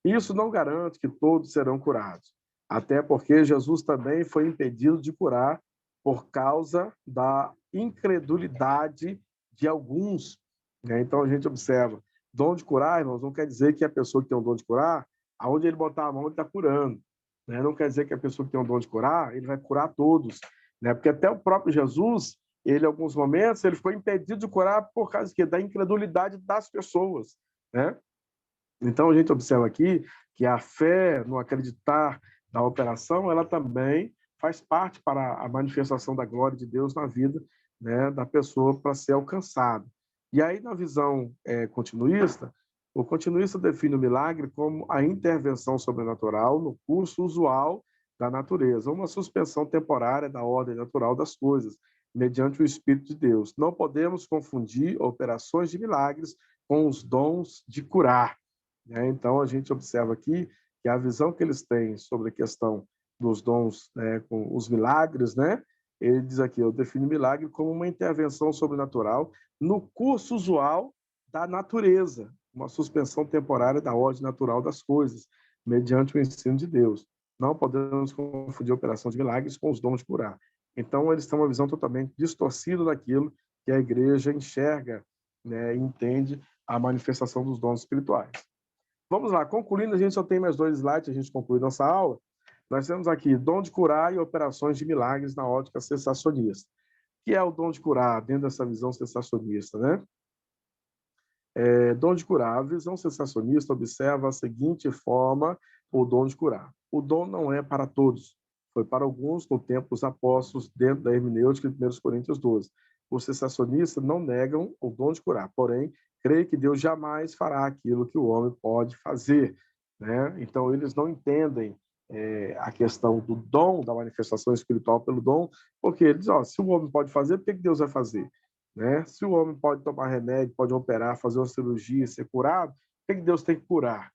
Speaker 1: Isso não garante que todos serão curados, até porque Jesus também foi impedido de curar por causa da incredulidade de alguns, né? Então a gente observa, dom de curar, irmãos, não quer dizer que a pessoa que tem um dom de curar, aonde ele botar a mão, ele está curando, né? Não quer dizer que a pessoa que tem um dom de curar, ele vai curar todos, né? Porque até o próprio Jesus, ele, em alguns momentos, ele foi impedido de curar por causa de quê? Da incredulidade das pessoas, né? Então, a gente observa aqui que a fé no acreditar na operação, ela também faz parte para a manifestação da glória de Deus na vida, né, da pessoa para ser alcançada. E aí, na visão continuista, o continuista define o milagre como a intervenção sobrenatural no curso usual da natureza, uma suspensão temporária da ordem natural das coisas, mediante o Espírito de Deus. Não podemos confundir operações de milagres com os dons de curar, né? Então, a gente observa aqui que a visão que eles têm sobre a questão dos dons, né, com os milagres, né? Ele diz aqui, eu defino milagre como uma intervenção sobrenatural no curso usual da natureza, uma suspensão temporária da ordem natural das coisas, mediante o ensino de Deus. Não podemos confundir a operação de milagres com os dons de curar. Então, eles têm uma visão totalmente distorcida daquilo que a igreja enxerga, né, e entende a manifestação dos dons espirituais. Vamos lá, concluindo, a gente só tem mais 2 slides, a gente conclui nossa aula. Nós temos aqui dom de curar e operações de milagres na ótica sensacionista. O que é o dom de curar dentro dessa visão sensacionista, né? Dom de curar. A visão sensacionista observa a seguinte forma o dom de curar. O dom não é para todos. Foi para alguns no tempo dos apóstolos, dentro da hermenêutica de 1 Coríntios 12. Os sensacionistas não negam o dom de curar, porém, creem que Deus jamais fará aquilo que o homem pode fazer, né? Então, eles não entendem a questão do dom, da manifestação espiritual pelo dom, porque eles dizem, se o homem pode fazer, por que Deus vai fazer? Né? Se o homem pode tomar remédio, pode operar, fazer uma cirurgia, ser curado, por que Deus tem que curar?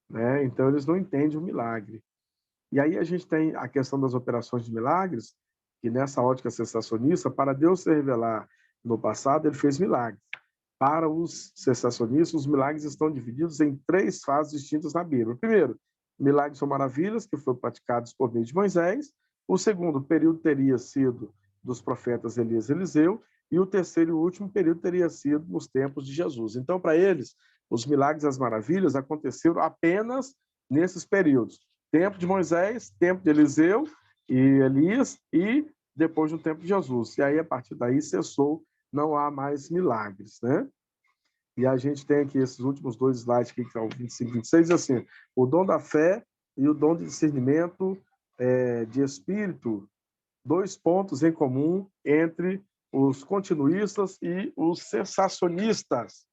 Speaker 1: Né? Então, eles não entendem o milagre. E aí a gente tem a questão das operações de milagres, que nessa ótica sensacionista, para Deus se revelar no passado, ele fez milagres. Para os sensacionistas, os milagres estão divididos em 3 fases distintas na Bíblia. O primeiro, milagres são maravilhas, que foram praticados por meio de Moisés. O segundo período teria sido dos profetas Elias e Eliseu. E o terceiro e último período teria sido nos tempos de Jesus. Então, para eles, os milagres e as maravilhas aconteceram apenas nesses períodos. Tempo de Moisés, tempo de Eliseu e Elias e depois do tempo de Jesus. E aí, a partir daí, cessou, não há mais milagres, né? E a gente tem aqui esses últimos 2 slides, aqui, que são 25 e 26, assim, o dom da fé e o dom de discernimento de espírito, 2 pontos em comum entre os continuistas e os sensacionistas.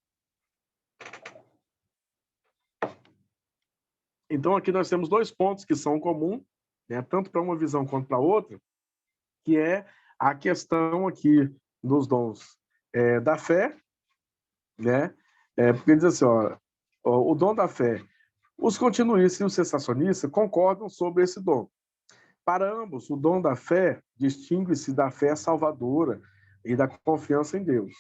Speaker 1: Então, aqui nós temos dois pontos que são comuns, né, tanto para uma visão quanto para outra, que é a questão aqui dos dons da fé, né? Porque diz assim, ó, o dom da fé. Os continuistas e os cessacionistas concordam sobre esse dom. Para ambos, o dom da fé distingue-se da fé salvadora e da confiança em Deus,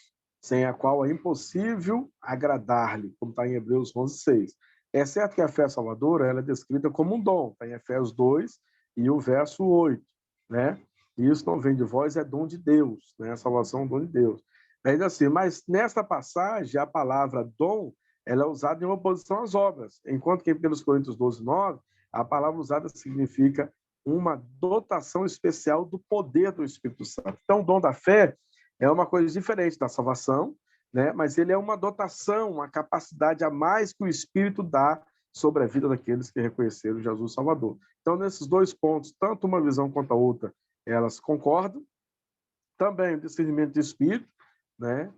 Speaker 1: sem a qual é impossível agradar-lhe, como está em Hebreus 11:6. É certo que a fé salvadora ela é descrita como um dom, está em Efésios 2 e o verso 8, né? Isso não vem de vós, é dom de Deus, né? A salvação é um dom de Deus. Ainda assim, mas nesta passagem, a palavra dom ela é usada em oposição às obras, enquanto que em 1 Coríntios 12:9, a palavra usada significa uma dotação especial do poder do Espírito Santo. Então, o dom da fé é uma coisa diferente da salvação, né? Mas ele é uma dotação, uma capacidade a mais que o Espírito dá sobre a vida daqueles que reconheceram Jesus Salvador. Então, nesses dois pontos, tanto uma visão quanto a outra, elas concordam. Também o discernimento de Espírito, né?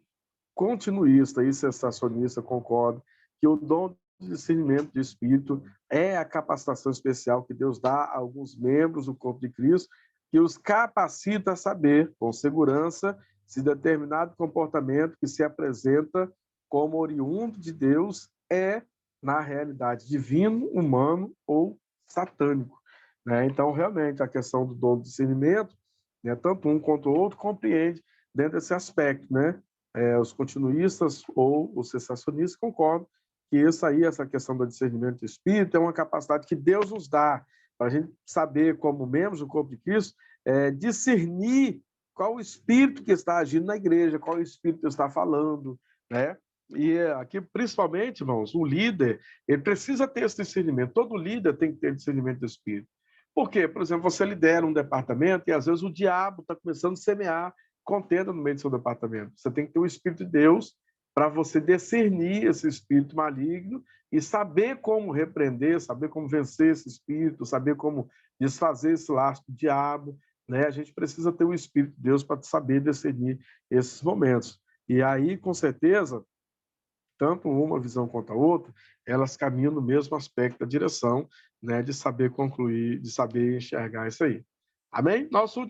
Speaker 1: Continuista e cessacionista concordam que o dom de discernimento de espírito é a capacitação especial que Deus dá a alguns membros do corpo de Cristo, que os capacita a saber, com segurança, se determinado comportamento que se apresenta como oriundo de Deus é, na realidade, divino, humano ou satânico. Né? Então, realmente, a questão do dom de discernimento, né, tanto um quanto o outro, compreende dentro desse aspecto, né? Os continuistas ou os cessacionistas concordam que essa questão do discernimento do espírito é uma capacidade que Deus nos dá para a gente saber, como membros do corpo de Cristo, discernir qual o espírito que está agindo na igreja, qual o espírito que está falando, né? E aqui, principalmente, irmãos, o líder, ele precisa ter esse discernimento. Todo líder tem que ter discernimento do espírito. Por quê? Por exemplo, você lidera um departamento e às vezes o diabo está começando a semear contenda no meio do seu departamento. Você tem que ter o Espírito de Deus para você discernir esse espírito maligno e saber como repreender, saber como vencer esse espírito, saber como desfazer esse laço do diabo. Né? A gente precisa ter o Espírito de Deus para saber discernir esses momentos. E aí, com certeza, tanto uma visão quanto a outra, elas caminham no mesmo aspecto da direção, né, de saber concluir, de saber enxergar isso aí. Amém? Nosso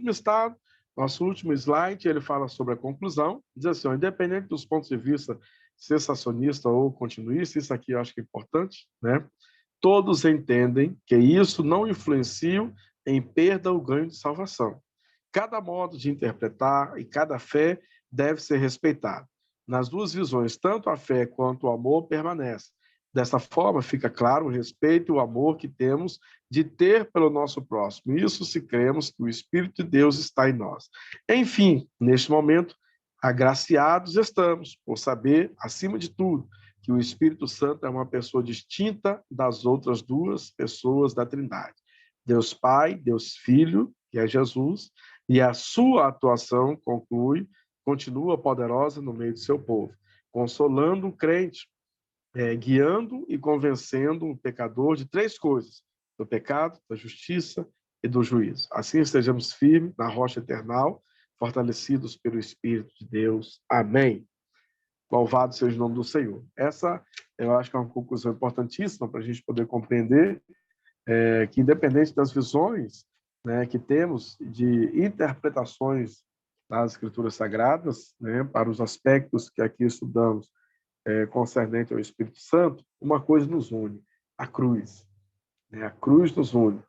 Speaker 1: último slide, ele fala sobre a conclusão, diz assim, ó, independente dos pontos de vista cessacionista ou continuista, isso aqui eu acho que é importante, né? Todos entendem que isso não influencia em perda ou ganho de salvação. Cada modo de interpretar e cada fé deve ser respeitado. Nas duas visões, tanto a fé quanto o amor permanecem. Dessa forma, fica claro o respeito e o amor que temos de ter pelo nosso próximo. Isso se cremos que o Espírito de Deus está em nós. Enfim, neste momento, agraciados estamos por saber, acima de tudo, que o Espírito Santo é uma pessoa distinta das outras duas pessoas da Trindade. Deus Pai, Deus Filho, que é Jesus, e a sua atuação, continua poderosa no meio do seu povo, consolando o crente, guiando e convencendo o pecador de três coisas: do pecado, da justiça e do juízo. Assim estejamos firmes na rocha eternal, fortalecidos pelo Espírito de Deus. Amém. Louvado seja o nome do Senhor. Essa, eu acho que é uma conclusão importantíssima para a gente poder compreender que, independente das visões, né, que temos de interpretações das Escrituras Sagradas, né, para os aspectos que aqui estudamos concernente ao Espírito Santo, uma coisa nos une: a cruz. Né? A cruz nos une.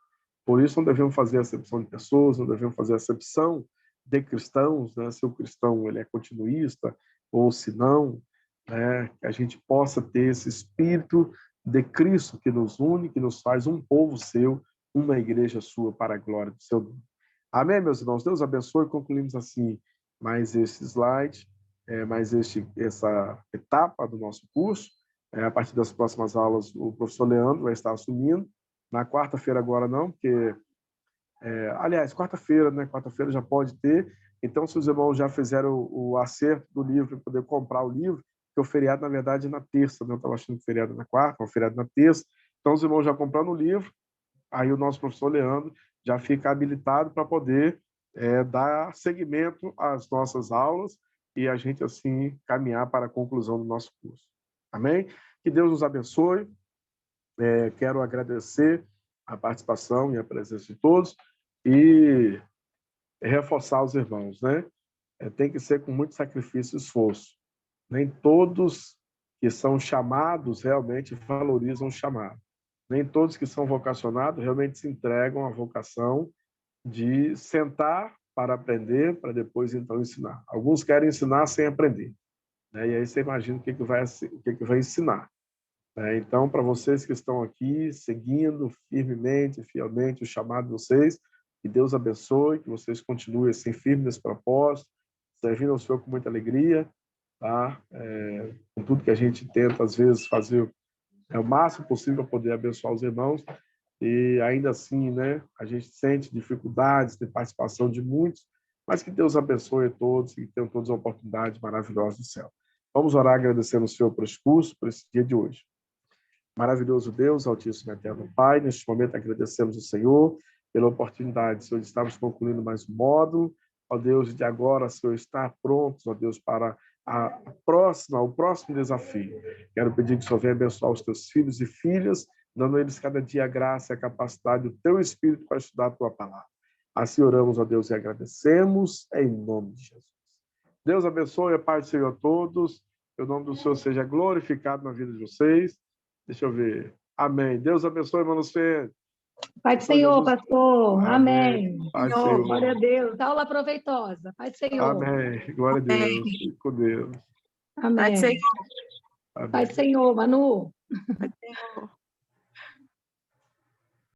Speaker 1: Por isso, não devemos fazer acepção de pessoas, não devemos fazer acepção de cristãos, né? Se o cristão ele é continuista ou se não, né? Que a gente possa ter esse espírito de Cristo que nos une, que nos faz um povo seu, uma igreja sua para a glória do seu nome. Amém, meus irmãos? Deus abençoe. Concluímos assim mais esse slide, mais essa etapa do nosso curso. A partir das próximas aulas, o professor Leandro vai estar assumindo. Na quarta-feira agora não, porque... aliás, quarta-feira, né? Quarta-feira já pode ter. Então, se os irmãos já fizeram o acerto do livro para poder comprar o livro, porque o feriado, na verdade, é na terça, né? Eu estava achando que o feriado é na quarta, o feriado na terça. Então, os irmãos já comprando o livro, aí o nosso professor Leandro já fica habilitado para poder dar seguimento às nossas aulas e a gente, assim, caminhar para a conclusão do nosso curso. Amém? Que Deus nos abençoe. Quero agradecer a participação e a presença de todos e reforçar os irmãos, né? Tem que ser com muito sacrifício e esforço. Nem todos que são chamados realmente valorizam o chamado. Nem todos que são vocacionados realmente se entregam à vocação de sentar para aprender, para depois então ensinar. Alguns querem ensinar sem aprender, né? E aí você imagina o que vai ensinar. Então, para vocês que estão aqui, seguindo firmemente, fielmente o chamado de vocês, que Deus abençoe, que vocês continuem assim firmes nesse propósito, servindo ao Senhor com muita alegria, tá? Com tudo que a gente tenta, às vezes, fazer o máximo possível para poder abençoar os irmãos, e ainda assim, né, a gente sente dificuldades de participação de muitos, mas que Deus abençoe a todos e que tenham todos uma oportunidade maravilhosa do céu. Vamos orar agradecendo ao Senhor por esse curso, por esse dia de hoje. Maravilhoso Deus, Altíssimo e Eterno Pai, neste momento agradecemos ao Senhor pela oportunidade, Senhor, de estarmos concluindo mais um módulo. Ó Deus, de agora, Senhor, estar prontos, ó Deus, para o próximo desafio. Quero pedir que o Senhor venha abençoar os teus filhos e filhas, dando a eles cada dia a graça e a capacidade do teu Espírito para estudar a tua palavra. Assim oramos, ó Deus, e agradecemos em nome de Jesus. Deus abençoe, a paz do Senhor a todos. Que o nome do Senhor seja glorificado na vida de vocês. Deixa eu ver. Amém. Deus abençoe, irmãos Fê.
Speaker 3: Pai do Senhor, pastor. Amém.
Speaker 1: Pai do Senhor.
Speaker 3: Glória a Deus. Aula proveitosa. Pai do Senhor.
Speaker 1: Amém. Glória a Deus. Fique com Deus.
Speaker 3: Amém.
Speaker 2: Pai do Senhor.
Speaker 3: Pai do Senhor, Manu.
Speaker 2: Pai do Senhor.